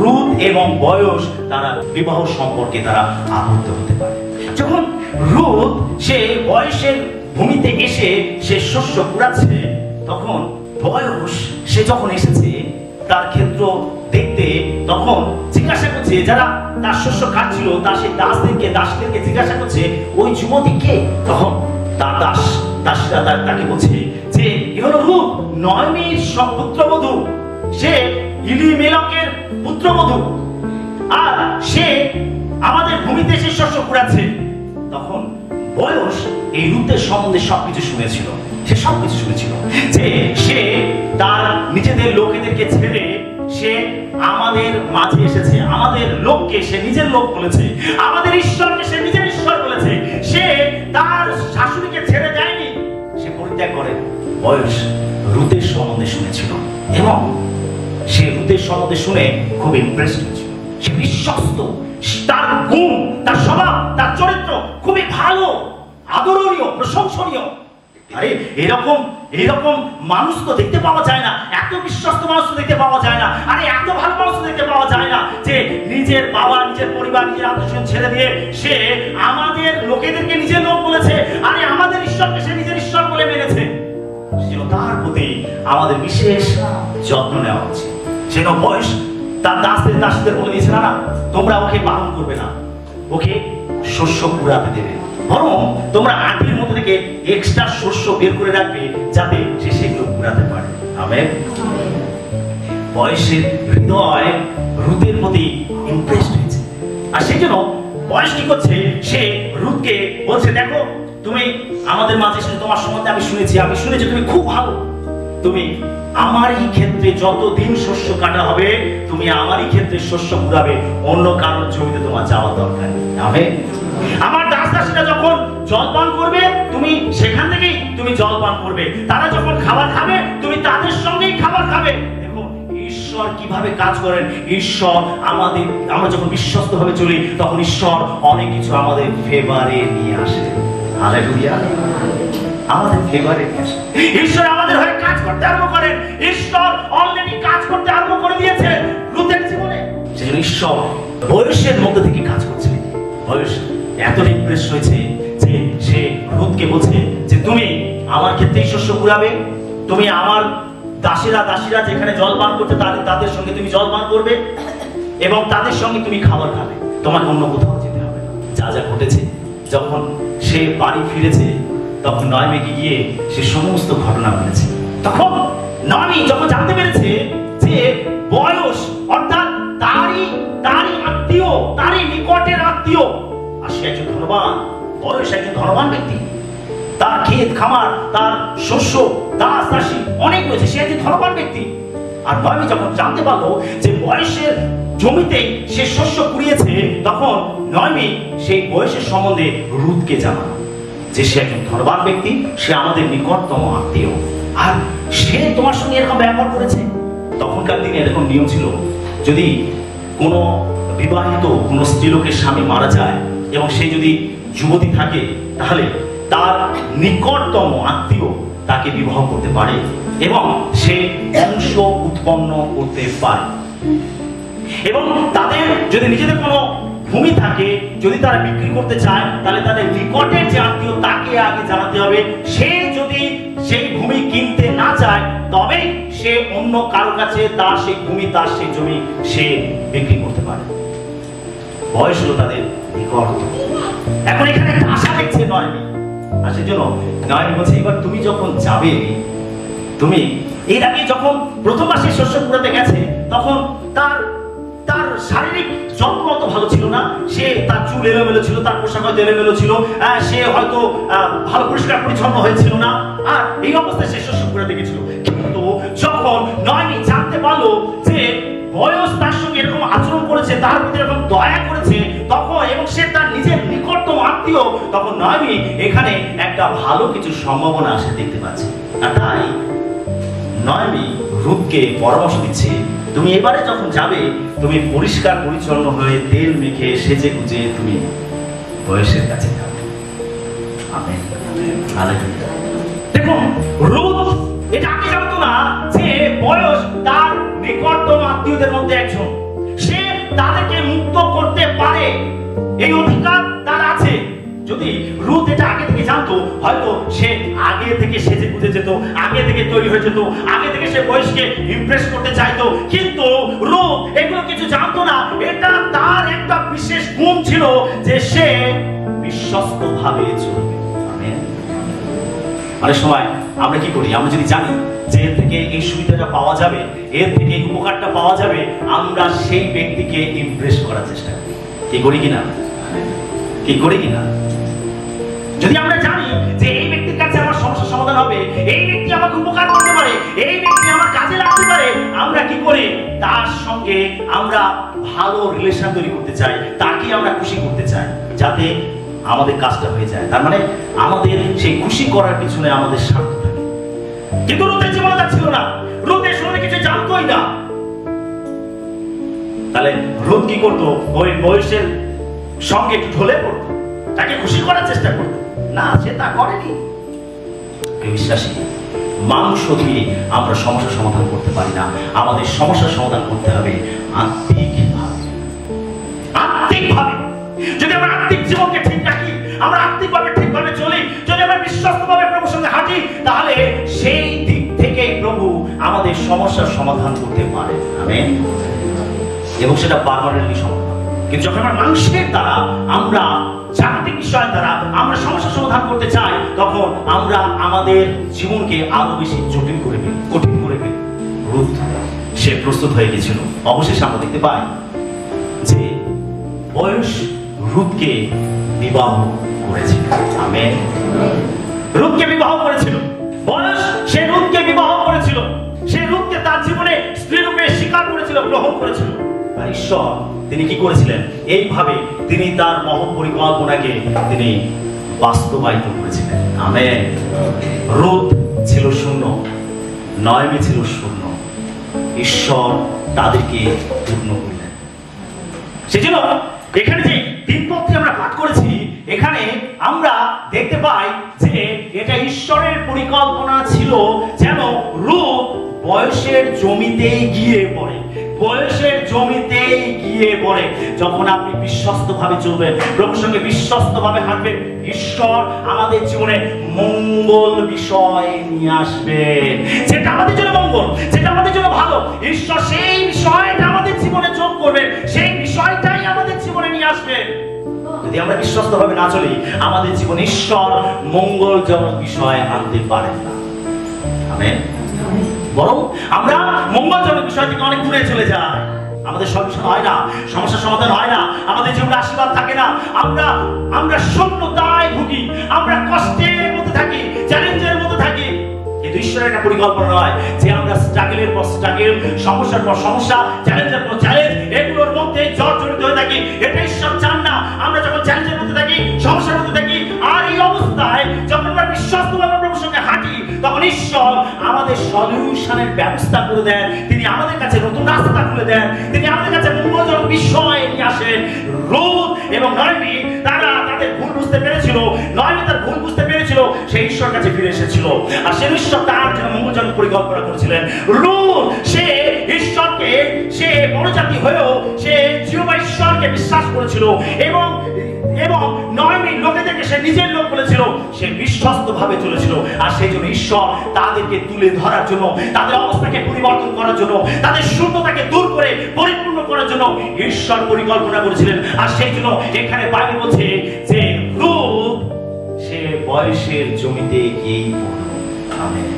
S1: রূত এবং বয়স তারা বিবাহ সম্পর্কে তারা আবদ্ধ হতে পারে। যখন রূত সে বয়সের ভূমিতে এসে সে শস্য কুড়াচ্ছে, তখন বয়স সে যখন এসেছে তার ক্ষেত্র দেখতে, তখন জিজ্ঞাসা করছে, যারা তার শস্য কাটছিল, তার সেই দাসদেরকে জিজ্ঞাসা করছে, ওই যুবতী কে? তখন তার দাসরা তাকে বলছে যে হলো রূপ, নয়মির পুত্রবধূ, সে ইলিমেলকের পুত্রবধূ, আর সে আমাদের ভূমিতে সে শস্য কুড়াচ্ছে। তখন বয়স এই রূপের সম্বন্ধে সবকিছু শুনেছিল, সে সবকিছু শুনেছিল, যে সে তার নিজেদের লোকেদেরকে ছেড়ে সে আমাদের মাঝে এসেছে, আমাদের লোককে সে নিজের লোক বলেছে, আমাদের ঈশ্বরকে সে নিজের ঈশ্বর বলেছে, সে তার শাশুড়িকে ছেড়ে দেয়নি, সে পরিত্যাগ করে। বয়স রূতের সম্বন্ধে শুনেছিল এবং সে রূতের সম্বন্ধে শুনে খুব ইমপ্রেসড হয়েছিল। সে বিশ্বস্ত, তার গুণ, তার স্বভাব, তার চরিত্র খুবই ভালো, আদরণীয়, প্রশংসনীয়। আরে এরকম মানুষ তো দেখতে পাওয়া যায় না, এত বিশ্বস্ত মানুষ তো দেখতে পাওয়া যায় না, আরে এত ভালো মানুষ তো দেখতে পাওয়া যায় না, যে নিজের বাবা, নিজের পরিবার, নিজের আত্মীয় ছেড়ে দিয়ে সে আমাদের লোকেদেরকে নিজের লোক বলেছে, আরে আমাদের ঈশ্বরকে সে নিজের ঈশ্বর বলে মেনেছে। সেজন্য তার প্রতি আমাদের বিশেষ যত্ন নেওয়া উচিত। সেজন্য বয়স তার দাসদের বলে দিয়েছে, না তোমরা ওকে পালন করবে না, ওকে শস্য কুড়াতে দেবে, বরং তোমরা আটির মধ্যে থেকে এক্সট্রা শস্য বের করে রাখবে যাতে সে সেগুলো কুড়াতে পারে। আমেন। বয়সের হৃদয় রূতের প্রতি ইমপ্রেসড হয়েছে, আর সেই জন্য বয়স কি করছে, সে রূতকে বলছে, দেখো তুমি আমাদের মাঝে এসে তোমার সম্বন্ধে আমি শুনেছি তুমি খুব ভালো, তুমি আমারই ক্ষেত্রে যতদিন শস্য কাটা হবে তুমি আমারই ক্ষেত্রে শস্য কুড়াবে, অন্য কারোর জমিতে তোমার যাওয়ার দরকার নেই। আমেন। আমার দাস-দাসীরা যখন জলপান করবে তুমি সেখান থেকেই তুমি জলপান করবে, তারা যখন খাবার খাবে তুমি তাদের সঙ্গেই খাবার খাবে। দেখো ঈশ্বর কিভাবে কাজ করেন, ঈশ্বর আমরা যখন বিশ্বস্ত ভাবে চলি তখন ঈশ্বর অনেক কিছু আমাদের ফেভারে নিয়ে আসে। হালেলুয়া। আমাদের ফেভারে নিয়ে আসে, ঈশ্বর আমাদের হয়ে কাজ করতে আরম্ভ করেন। ঈশ্বর অলরেডি কাজ করতে আরম্ভ করে দিয়েছে রূতের জীবনে। সেজন্য ঈশ্বর বয়সের মধ্যে থেকে কাজ করছে। বয়স এত ইমপ্রেস হয়েছে যে সে রূতকে বলছে যে তুমি আমার ক্ষেত্রেই শস্য কুড়াবে, তুমি আমার দাসীরা যেখানে জলপান করতে তাদের সঙ্গে তুমি জলপান করবে এবং তাদের সঙ্গে তুমি খাবার খাবে, তোমাকে অন্য কোথাও যেতে হবে না। যা যা ঘটেছে, যখন সে বাড়ি ফিরেছে তখন নয়মিকে গিয়ে সে সমস্ত ঘটনা বলেছে। তখন নয়মি যখন জানতে পেরেছে যে বয়স অর্থাৎ তারই আত্মীয়, তারই নিকটের আত্মীয়, আর সে একজন ধনবান, বয়স একজন ধনবান ব্যক্তি, তার ক্ষেত খামার, তার শস্য, দাস-দাসী অনেক রয়েছে, সে একজন ধনবান ব্যক্তি। আর নয়মি যখন জানতে পারলো যে বয়সের জমিতেই সে শস্য কুড়িয়েছে, তখন নয়মি সেই বয়সের সম্বন্ধে রূতকে জানালো যে সে একজন ধনবান ব্যক্তি, সে আমাদের নিকটতম আত্মীয়, আর সে তোমার সঙ্গে এরকম ব্যবহার করেছে। তখনকার দিনে এরকম নিয়ম ছিল, যদি কোনো বিবাহিত কোনো স্ত্রীলোকের স্বামী মারা যায় এবং সে যদি যুবতী থাকে তাহলে তার নিকটতম আত্মীয় তাকে বিবাহ করতে পারে এবং সে বংশ উৎপন্ন করতে পারে। এবং তাদের যদি নিজেদের কোনো ভূমি থাকে, যদি তারা বিক্রি করতে চায় তাহলে তাদের নিকটের যে আত্মীয় তাকে আগে জানাতে হবে। সে যদি সেই ভূমি কিনতে না চায় তবে সে অন্য কারো কাছে তার সেই ভূমি, তার সেই জমি সে বিক্রি করতে পারে। বয়স হলো তাদের নিকট। এখন এখানে একটা আশা দেখছে নয়মি, আর সেজন্য নয়মি বলছে এবার তুমি যখন যাবে, তুমি এর আগে যখন প্রথমবার সে শস্য কুড়াতে গেছে তখন তার শারীরিক যত্ন অত ভালো ছিল না, সে তার চুল এলোমেলো ছিল, তার পোশাক হয়তো এলোমেলো ছিল, সে হয়তো ভালো পরিষ্কার পরিচ্ছন্ন হয়েছিল না, আর এই অবস্থায় সে শস্য কুড়াতে গেছিল। কিন্তু যখন নয়মি জানতে পারলো যে বয়স তার সঙ্গে এরকম আচরণ করেছে, তার প্রতি এরকম দয়া করেছে, তখন এবং সে তার নিজের নিকটতম আত্মীয়, তখন নয়মি এখানে একটা ভালো কিছু সম্ভাবনা সে দেখতে পাচ্ছে। আর তাই নয়মি রূপকে পরামর্শ দিচ্ছে, তুমি এবারে যখন যাবে তুমি পরিষ্কার পরিচ্ছন্ন হয়ে তেল মেখে সেজে গুজে তুমি বয়সের কাছে যাবে। আমেন। হালেলুয়া। দেখুন রূত এটা আগে জানতো না যে বয়স তার নিকটতম আত্মীয়দের মধ্যে একজন, সে তাদেরকে মুক্ত করতে পারে, এই অধিকার তার আছে। যদি রূত এটা আগে থেকে জানতো হয়তো সে আগে থেকে সেজে গুজে যেত, আগে থেকে তৈরি হয়ে যেত, আগে থেকে সে বয়সকে ইমপ্রেস করতে চাইতো। কিন্তু রূত এগুলো কিছু জানতো না। এটা তার একটা বিশেষ গুণ ছিল যে সে বিশ্বস্ত ভাবে চলবে। আমেন। অনেক সময় আমরা কি করি? আমরা যদি জানি যে এর থেকে এই সুবিধাটা পাওয়া যাবে, এর থেকে এই উপকারটা পাওয়া যাবে, আমরা সেই ব্যক্তিকে ইমপ্রেস করার চেষ্টা করি। কি করি কিনা? কি করি কিনা? যদি আমরা জানি যে এই ব্যক্তির কাছে আমার সমস্যার সমাধান হবে, এই ব্যক্তি আমাকে উপকার করতে পারে, এই ব্যক্তি আমার কাজে লাগতে পারে, আমরা কি করি? তার সঙ্গে আমরা ভালো রিলেশন তৈরি করতে চাই, তাকে আমরা খুশি করতে চাই, যাতে আমাদের কাজটা হয়ে যায়। তার মানে আমাদের সেই খুশি করার পিছনে আমাদের স্বার্থ থাকে। কিন্তু রুথের জীবনে তা ছিল না। রুথের শুনে কিছু জানতোই না। তাহলে রুথ কি করতো? ওই বয়সের সঙ্গে একটু ঢলে পড়তো, তাকে খুশি করার চেষ্টা করতো না, সে তা করেনি। বিশ্বাসী, মাংস দিয়ে আমরা সমস্যার সমাধান করতে পারি না। আমাদের সমস্যার সমাধান করতে হবে আত্মিকভাবে। আত্মিকভাবে যদি আমরা আত্মিক জীবনকে ঠিক রাখি, আমরা আত্মিকভাবে ঠিকভাবে চলি, যদি আমরা বিশ্বস্তভাবে প্রভুর সঙ্গে হাঁটি, তাহলে সেই দিক থেকে প্রভু আমাদের সমস্যার সমাধান করতে পারে। আমেন। এবং সেটা পার্মানেন্টলি সমাধান। কিন্তু যখন আমরা মাংসের দ্বারা, আমরা জাগতিক বিষয়ের দ্বারা আমরা সমস্যার সমাধান করতে চাই, তখন আমরা আমাদের জীবনকে আরো বেশি জটিল করে ফেলি, কঠিন করে ফেলি। রুথ সে প্রস্তুত হয়ে গেছিল। অবশেষে আমরা দেখতে পাই যে বয়স রুথকে বিবাহ করেছিল। আমেন। রুথকে বিবাহ করেছিল। বয়স সে রুথকে বিবাহ করেছিল। সে রুথকে তার জীবনে স্ত্রী রূপে স্বীকার করেছিল, গ্রহণ করেছিল। আর ঈশ্বর তিনি কি করেছিলেন? এইভাবে তিনি তার মহৎ পরিকল্পনাকে তিনি বাস্তবায়িত করেছিলেন। আমেন। রুথ ছিল শূন্য, নয়মি ছিল শূন্য, ঈশ্বর তাদেরকে পূর্ণ করলেন। সেজন্য এখানে যে তিন পদটি আমরা পাঠ করেছি, এখানে আমরা দেখতে পাই যে এটা ঈশ্বরের পরিকল্পনা ছিল যেন রুথ বয়সের জমিতেই গিয়ে পড়ে, বয়সের জমিতেই গিয়ে পড়ে। যখন আপনি বিশ্বস্ত ভাবে চলবেন, প্রভুর সঙ্গে বিশ্বস্ত ভাবে হাঁটবেন, ঈশ্বর আমাদের জীবনে মঙ্গল বিষয় নিয়ে আসবেন। যেটা আমাদের জন্য মঙ্গল, যেটা আমাদের জন্য ভালো, ঈশ্বর সেই বিষয়টা আমাদের জীবনে যোগ করবেন, সেই বিষয়টাই আমাদের জীবনে নিয়ে আসবেন। যদি আমরা বিশ্বস্ত ভাবে না চলি, আমাদের জীবনে ঈশ্বর মঙ্গলজনক বিষয় আনতে পারেন না। আমেন। বরং আমরা মঙ্গলজনক বিষয় থেকে অনেক দূরে চলে যাই। আমাদের সলিউশন হয় না, সমস্যার সমাধান হয় না, আমাদের জীবনে আশীর্বাদ থাকে না। আমরা শূন্যতায় ভুগি, আমরা কষ্টের মধ্যে থাকি, চ্যালেঞ্জের মধ্যে থাকি। কিন্তু ঈশ্বরের একটা পরিকল্পনা নয় যে আমরা স্ট্রাগলের পর স্ট্রাগল, সমস্যার পর সমস্যা, চ্যালেঞ্জের পর চ্যালেঞ্জ, এগুলোর মধ্যে জর্জরিত হয়ে থাকি। এটা ঈশ্বর চান না। আমরা যখন চ্যালেঞ্জের মধ্যে থাকি, সমস্যার মধ্যে থাকি, আর এই অবস্থায় যখন আমরা বিশ্বস্তভাবে প্রভুর সঙ্গে হাঁটি, তখন ঈশ্বর আমাদের সলিউশনের ব্যবস্থা করে দেন। তিনি আমাদের কাছে নতুন রাস্তা খুলে দেন, তিনি আমাদের কাছে মঙ্গলজনক বিষয় নিয়ে আসেন। রুথ এবং নয়মি তারা তাদের ভুল বুঝতে পেরেছিল, নয়মি তার ভুল বুঝতে পেরেছিল, সেই ঈশ্বর কাছে ফিরে এসেছিল। আর সেই ঈশ্বর তার জন্য মঙ্গলজনক পরিকল্পনা করেছিলেন। রুথ সে ঈশ্বরকে, সে বড় জাতি হয়েও সে জিহোবা ঈশ্বরকে বিশ্বাস করেছিল, এবং নয়মি লোকেদেরকে সে নিজের লোক বলেছিল। সে বিশ্বস্ত ভাবে চলেছিল। আর সেই জন্য ঈশ্বর তাদেরকে তুলে ধরার জন্য, তাদের অবস্থাকে পরিবর্তন করার জন্য, তাদের শূন্যতাকে দূর করে পরিপূর্ণ করার জন্য ঈশ্বর পরিকল্পনা করেছিলেন। আর সেই জন্য এখানে বাইবেল বলছে যে রুথ সে বয়সের জমিতে গিয়েই পড়ল। আমেন।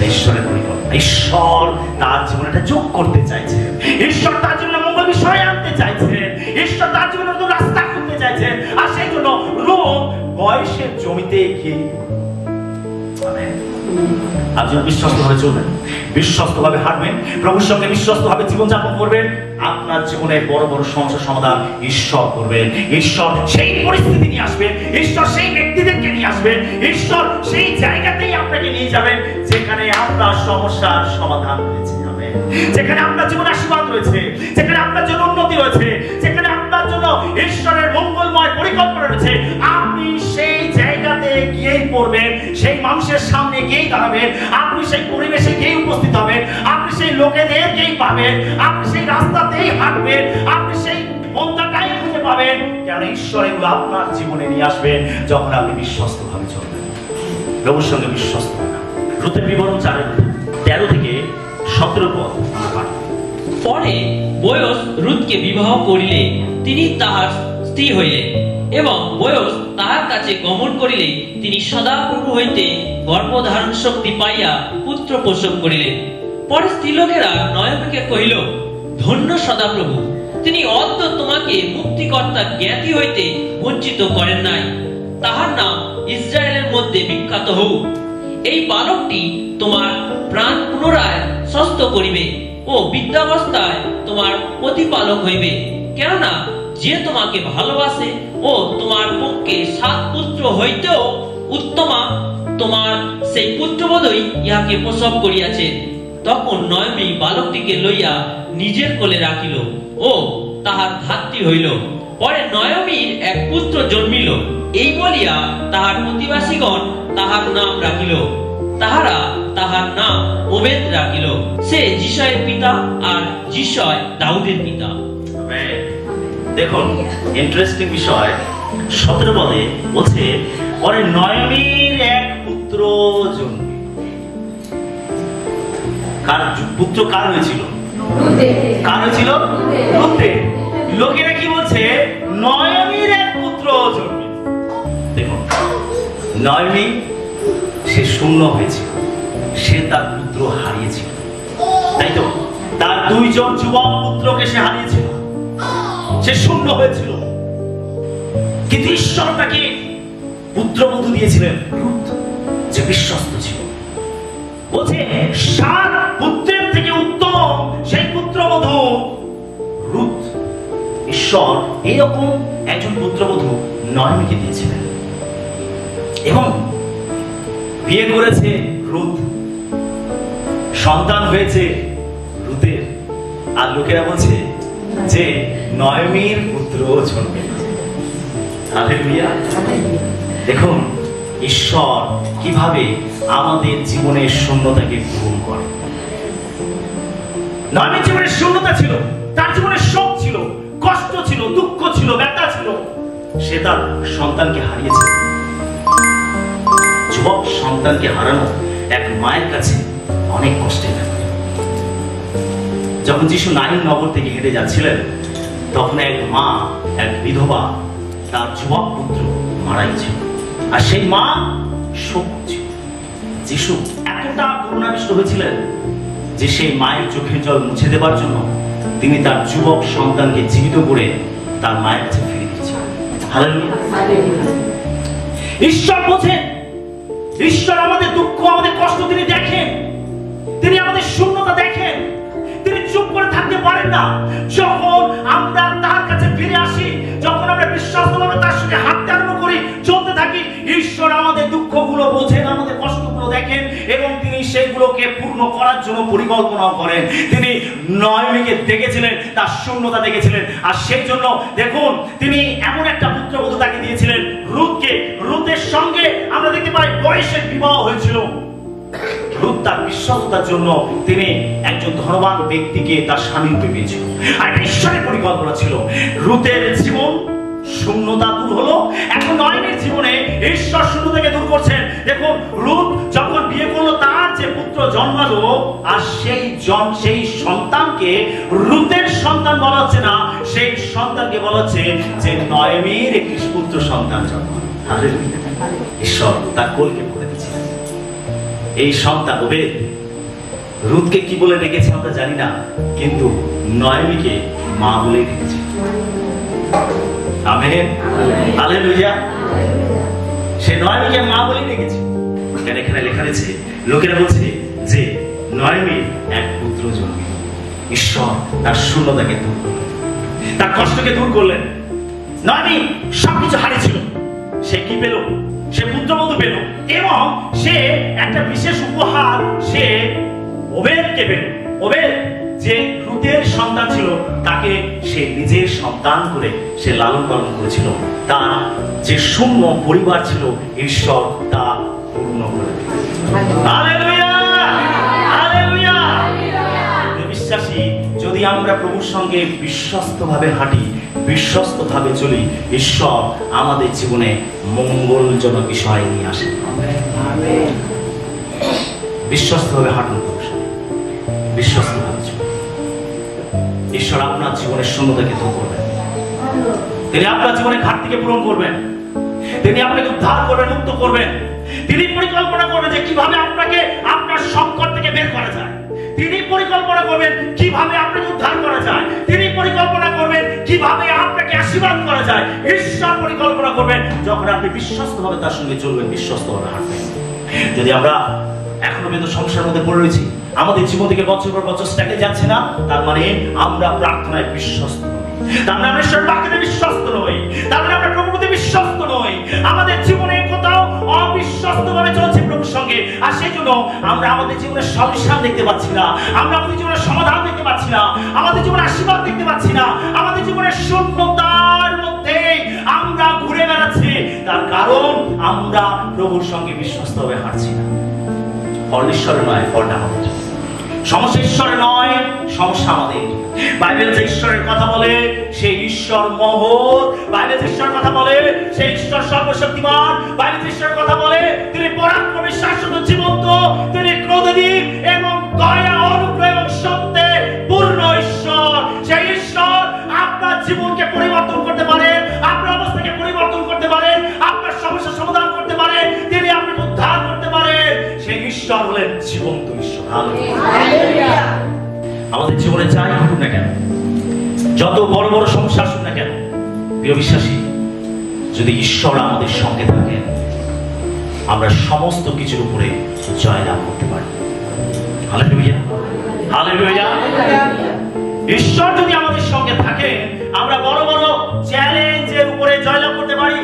S1: ঈশ্বরের পরিকল্পনা, ঈশ্বর তার জীবনে একটা যোগ করতে চাইছেন, ঈশ্বর তার জীবনে মঙ্গল বিষয় আনতে চাইছেন, ঈশ্বর তার জীবনে নতুন রাস্তা খুলতে চাইছেন। আর সেই জন্য রুথ বয়সের জমিতে গিয়ে আপনি বিশ্বস্ত ভাবে চলবেন, বিশ্বস্ত ভাবে হাঁটবেন, প্রভুর সঙ্গে বিশ্বস্ত ভাবে জীবনযাপন করবেন, আপনার জীবনে বড় বড় সমস্যার সমাধান ঈশ্বর করবেন। ঈশ্বর সেই পরিস্থিতি নিয়ে আসবেন, ঈশ্বর সেই ব্যক্তিদেরকে নিয়ে আসবেন, ঈশ্বর সেই জায়গাতেই আপনাকে নিয়ে যাবেন যেখানে আপনার সমস্যার সমাধান হয়েছে, যেখানে আপনার জীবনে আশীর্বাদ রয়েছে, যেখানে আপনার জন্য উন্নতি রয়েছে, যেখানে আপনার জন্য ঈশ্বরের মঙ্গলময় পরিকল্পনা রয়েছে। আপনি সেই জায়গাতে গিয়েই পড়বেন, সেই মানুষের সামনে গিয়েই দাঁড়াবেন, আপনি সেই পরিবেশে গিয়েই উপস্থিত হবেন, আপনি সেই লোকেদেরকেই পাবেন, আপনি সেই রাস্তাতেই হাঁটবেন, আপনি সেই পন্থাটাই খুঁজে পাবেন। কেন ঈশ্বর এগুলো আপনার জীবনে নিয়ে আসবেন যখন আপনি বিশ্বস্ত ভাবে চলবেন, প্রভুর সঙ্গে বিশ্বস্ত থাকা। রুথের বিবরণ 4:13 থেকে 17 পদ।
S2: পরে বয়স রুথকে বিবাহ করিলে তিনি তাহার স্ত্রী হইলেন, এবং বয়স তাহার কাছে গমন করিলে তিনি সদাপ্রভু হইতে গর্ভধারণ শক্তি পাইয়া পুত্র প্রসব করিলেন। পরে স্ত্রীলোকেরা নয়মীকে কহিল, ধন্য সদাপ্রভু, তিনি অদ্য তোমাকে মুক্তিকর্তা জ্ঞাতি হইতে বঞ্চিত করেন নাই। তাহার নাম ইসরায়েলের মধ্যে বিখ্যাত হোক। এই বালকটি তোমার প্রাণ পুনরায় সুস্থ করিবে ও বৃদ্ধাবস্থায় তোমার প্রতিপালক হইবে। কেননা যে তোমাকে ভালোবাসে ও তোমার পক্ষে 7 পুত্র হইতেও উত্তমা, তোমার সেই পুত্রবধূই ইহাকে প্রসব করিয়াছে। তখন নয়মী বালকটিকে লইয়া নিজের কোলে রাখিল ও তাহার ধাত্রী হইল। পরে নয়মীর এক পুত্র জন্মিল। এই বলিয়া তাহার প্রতিবাসীগণ তাহার নাম রাখিল। তাহারা তাহার নাম ওবেদ রাখিল। সে যিশয়ের পিতা, আর যিশয় দাউদের পিতা।
S1: দেখুন, ইন্টারেস্টিং বিষয়। 17 পদে বলছে, পরে নয়মীর এক পুত্র জন্মিল। কার পুত্র? কার হয়েছিল? কার হয়েছিল? রূতের। লোকেরা কি বলছে? নয়মীর এক পুত্র জন্মিল। দেখুন, নয়মী সে শূন্য হয়েছিল, সে তার পুত্র হারিয়েছিল, তাই তো? তার 2 জন যুবক পুত্রকে সে হারিয়েছিল, সে শূন্য হয়েছিল। কিন্তু ঈশ্বর তাকে পুত্রবধূ দিয়েছিলেন, রূত, যে বিশ্বস্ত ছিল। বলছে 7 পুত্রের থেকে উত্তম সেই পুত্রবধূ রূত। ঈশ্বর এরকম একজন পুত্রবধূ নয়মীকে দিয়েছিলেন এবং বিয়ে করেছে রূত, সন্তান হয়েছে রূতের। আর লোকেরা বলছে যে নয়মীর পুত্র জন্মে। হালেলুয়া। দেখুন, ঈশ্বর কিভাবে আমাদের জীবনের শূন্যতাকে পূরণ করে। নয়মীর জীবনের শূন্যতা ছিল, তার জীবনে শোক ছিল, কষ্ট ছিল, দুঃখ ছিল, ব্যথা ছিল। সে তার সন্তানকে হারিয়েছে। যুবক সন্তানকে হারানো এক মায়ের কাছে অনেক কষ্টের ব্যাপার। যখন যিশু নাইন নগর থেকে হেঁটে যাচ্ছিলেন, তখন এক মা, এক বিধবা, তার যুবক পুত্র মারা গেছিল। আর সেই মা শোক করছিল। যিশু এতটা করুণাবিষ্ট হয়েছিলেন যে সেই মায়ের চোখের জল মুছে দেবার জন্য তিনি তার যুবক সন্তানকে জীবিত করে তার মায়ের কাছে ফিরে দিয়েছিলেন। হালেলুয়া। ঈশ্বর বোঝেন, ঈশ্বর আমাদের দুঃখ, আমাদের কষ্ট তিনি দেখেন, তিনি আমাদের শূন্যতা দেখেন। তিনি চুপ করে থাকতে পারেন না। যখন আমরা তার কাছে ফিরে আসি, যখন আমরা বিশ্বাসভাবে তার সঙ্গে হাঁটতে আরম্ভ করি, চলতে থাকি, ঈশ্বর আমাদের দুঃখগুলো বোঝেন, আমাদের কষ্টগুলো দেখেন এবং তিনি সেগুলোকে পূর্ণ করার জন্য পরিকল্পনা করেন। তিনি নয়মীকে দেখেছিলেন, তার শূন্যতা দেখেছিলেন, আর সেই জন্য দেখুন তিনি এমন একটা পুত্রবধূ তাকে দিয়েছিলেন, রূতকে। রূতের সঙ্গে আমরা দেখতে পাই বয়সের বিবাহ হয়েছিল। রূত তার বিশ্বস্ততার জন্য তিনি একজন ধনবান ব্যক্তিকে তার স্বামী রূপে পেয়েছিল। আর ঈশ্বরের পরিকল্পনা ছিল। রূতের জীবন শূন্যতা দূর হলো, এখন নয়মীর জীবনে ঈশ্বর শূন্যতাকে দূর করছেন। দেখুন, রূত যখন বিয়ে করলো, তার যে পুত্র জন্মালো, আর সেই সন্তানকে রূতের সন্তান বলা হচ্ছে না, সেই সন্তানকে বলা হচ্ছে যে নয়মীর একটি পুত্র সন্তান জন্মালো। ঈশ্বর তার কোলকে ভরে দিয়েছিলেন। এই সন্তান ওবেদ। রূতকে কি বলে ডেকেছে আমরা জানি না, কিন্তু নয়মীকে মা বলে ডেকেছে। Amen, hallelujah. সে নয়মীকে মা বলে ডেকেছে। এখানে লেখা রয়েছে, লোকেরা বলছে যে নয়মীর এক পুত্র জন্মিল। ঈশ্বর তার শূন্যতাকে দূর করলেন, তার কষ্টকে দূর করলেন। নয়মী সবকিছু হারিয়েছিল, সে কি পেল? সে পুত্রবধূ পেল এবং সে একটা বিশেষ উপহার সে ওবেদকে পেল। ওবেদ যে রূতের সন্তান ছিল, তাকে সে নিজের সন্তান করে সে লালন পালন করেছিল। তার যে শূন্য পরিবার ছিল, ঈশ্বর তা পূর্ণ করে দিলেন। Hallelujah, hallelujah. বিশ্বাসী, যদি আমরা প্রভুর সঙ্গে বিশ্বস্তভাবে হাঁটি, বিশ্বস্তভাবে চলি, ঈশ্বর আমাদের জীবনে মঙ্গলজনক বিষয় নিয়ে আসেন। বিশ্বস্তভাবে হাঁটুন, বিশ্বস্তভাবে চলুন। ঈশ্বর আপনার জীবনের শূন্যতাকে দূর করবেন, তিনি আপনার জীবনে ঘাটতিকে পূরণ করবেন, তিনি আপনাকে উদ্ধার করবেন, মুক্ত করবেন। তিনি পরিকল্পনা করবেন যে কিভাবে আপনাকে আপনার সংকট থেকে বের করা যায়। তিনি পরিকল্পনা করবেন কিভাবে আপনাকে উদ্ধার করা যায়। তিনি পরিকল্পনা করবেন কিভাবে আপনাকে আশীর্বাদ করা যায়। ঈশ্বর পরিকল্পনা করবেন যখন আপনি বিশ্বস্তভাবে তার সঙ্গে চলবেন, বিশ্বস্তভাবে হাঁটবেন। যদি আমরা এখনো পর্যন্ত সমস্যার মধ্যে পড়ে রয়েছি, আমাদের জীবন থেকে বছর পর বছর স্ট্যাকে যাচ্ছে না, তার মানে আমরা প্রার্থনায় বিশ্বস্ত নই, তার মানে আমরা ঈশ্বরের বাক্যে বিশ্বস্ত নই, তার মানে আমরা প্রভুর প্রতি বিশ্বস্ত নই। আমাদের জীবনে কোথাও অবিশ্বস্তভাবে চলছে প্রভুর সঙ্গে, আর সেই জন্য আমরা আমাদের জীবনে সলিউশন দেখতে পাচ্ছি না, আমরা আমাদের জীবনে সমাধান দেখতে পাচ্ছি না, আমাদের জীবনে আশীর্বাদ দেখতে পাচ্ছি না, আমাদের জীবনের শূন্যতার মধ্যে আমরা ঘুরে বেড়াচ্ছি। তার কারণ আমরা প্রভুর সঙ্গে বিশ্বস্তভাবে হাঁটছি না। ফল ঈশ্বরের নয়, ফলটা আমাদের। সমস্যা ঈশ্বরের নয়, সমস্যা আমাদের। বাইবেল যে ঈশ্বরের কথা বলে সেই ঈশ্বর মহৎ, বাইবেল যে ঈশ্বরের কথা বলে সেই ঈশ্বর সর্বশক্তিমান, বাইবেল যে ঈশ্বরের কথা বলে তিনি পরাক্রমী, শাশ্বত, জীবন্ত, তিনি ক্রোধহীন এবং দয়া, অনুগ্রহ এবং সত্যে পূর্ণ ঈশ্বর। সেই ঈশ্বর আপনার জীবনকে পরিবর্তন করতে পারে, আপনার অবস্থাকে পরিবর্তন করতে পারে, আপনার সমস্যা সমাধান করতে পারে, তিনি আপনাকে উদ্ধার করতে পারে। সেই ঈশ্বর হলেন জীবন্ত ঈশ্বর। হালেলুয়া। আমাদের জীবনে যাই ঘটুক না কেন, যত বড় বড় সমস্যা আসুক না কেন, প্রিয় বিশ্বাসী, যদি ঈশ্বর আমাদের সঙ্গে থাকেন, আমরা সমস্ত কিছুর উপরে জয়লাভ করতে পারি। Hallelujah, hallelujah. ঈশ্বর যদি আমাদের সঙ্গে থাকে, আমরা বড় বড় চ্যালেঞ্জের উপরে জয়লাভ করতে পারি।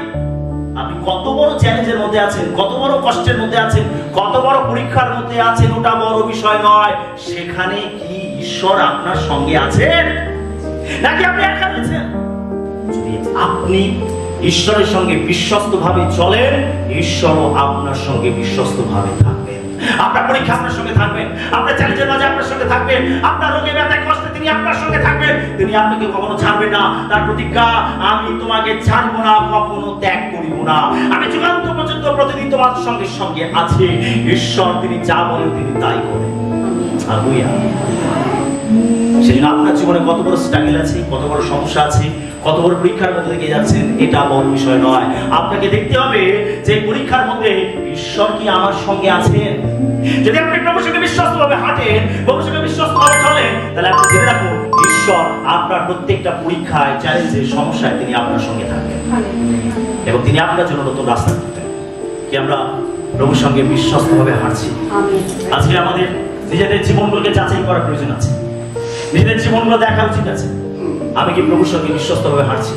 S1: আপনি কত বড় চ্যালেঞ্জের মধ্যে আছেন, কত বড় কষ্টের মধ্যে আছেন, কত বড় পরীক্ষার মধ্যে আছেন, ওটা বড় বিষয় নয়। সেখানে কি ঈশ্বর আপনার সঙ্গে আছেন নাকি আপনি একা আছেন? যদি আপনি ঈশ্বরের সঙ্গে বিশ্বস্তভাবে চলেন, ঈশ্বরও আপনার সঙ্গে বিশ্বস্তভাবে থাকবেন। আপনার পরীক্ষা আপনার সঙ্গে থাকবেন, আপনার চ্যালেঞ্জের মাঝে আপনার সঙ্গে থাকবেন, আপনার রোগে ব্যথায় কষ্টে তিনি আপনার সঙ্গে থাকবেন। তিনি আপনাকে কখনো ছাড়বেন না। তার প্রতিজ্ঞা, আমি তোমাকে ছাড়বো না, কখনো ত্যাগ করিব না, আমি যুগান্ত পর্যন্ত প্রতিদিন তোমার সঙ্গে সঙ্গে আছি। ঈশ্বর তিনি যা বলেন তিনি তাই করেন। হালেলুয়া। সেজন্য আপনার জীবনে কত বড় স্ট্রাগল আছে, কত বড় সমস্যা আছে, কত বড় পরীক্ষার মধ্যে দিয়ে যাচ্ছেন, এটা বড় বিষয় নয়। আপনাকে দেখতে হবে যে পরীক্ষার মধ্যে ঈশ্বর কি আমার সঙ্গে আছেন। যদি আপনি প্রভুর সঙ্গে বিশ্বস্তভাবে হাঁটেন, প্রভুর সঙ্গে বিশ্বস্তভাবে চলেন, তাহলে আপনি জেনে রাখুন ঈশ্বর আপনার প্রত্যেকটা পরীক্ষায়, চ্যালেঞ্জে, সমস্যায় তিনি আপনার সঙ্গে থাকবেন এবং তিনি আপনার জন্য নতুন রাস্তা করবেন। কি আমরা প্রভুর সঙ্গে বিশ্বস্তভাবে হাঁটছি? আজকে আমাদের নিজেদের জীবনগুলোকে যাচাই করার প্রয়োজন আছে, নিজেদের জীবনগুলো দেখা উচিত আছে। আমি কি প্রভুর সঙ্গে বিশ্বস্তভাবে হাঁটছি?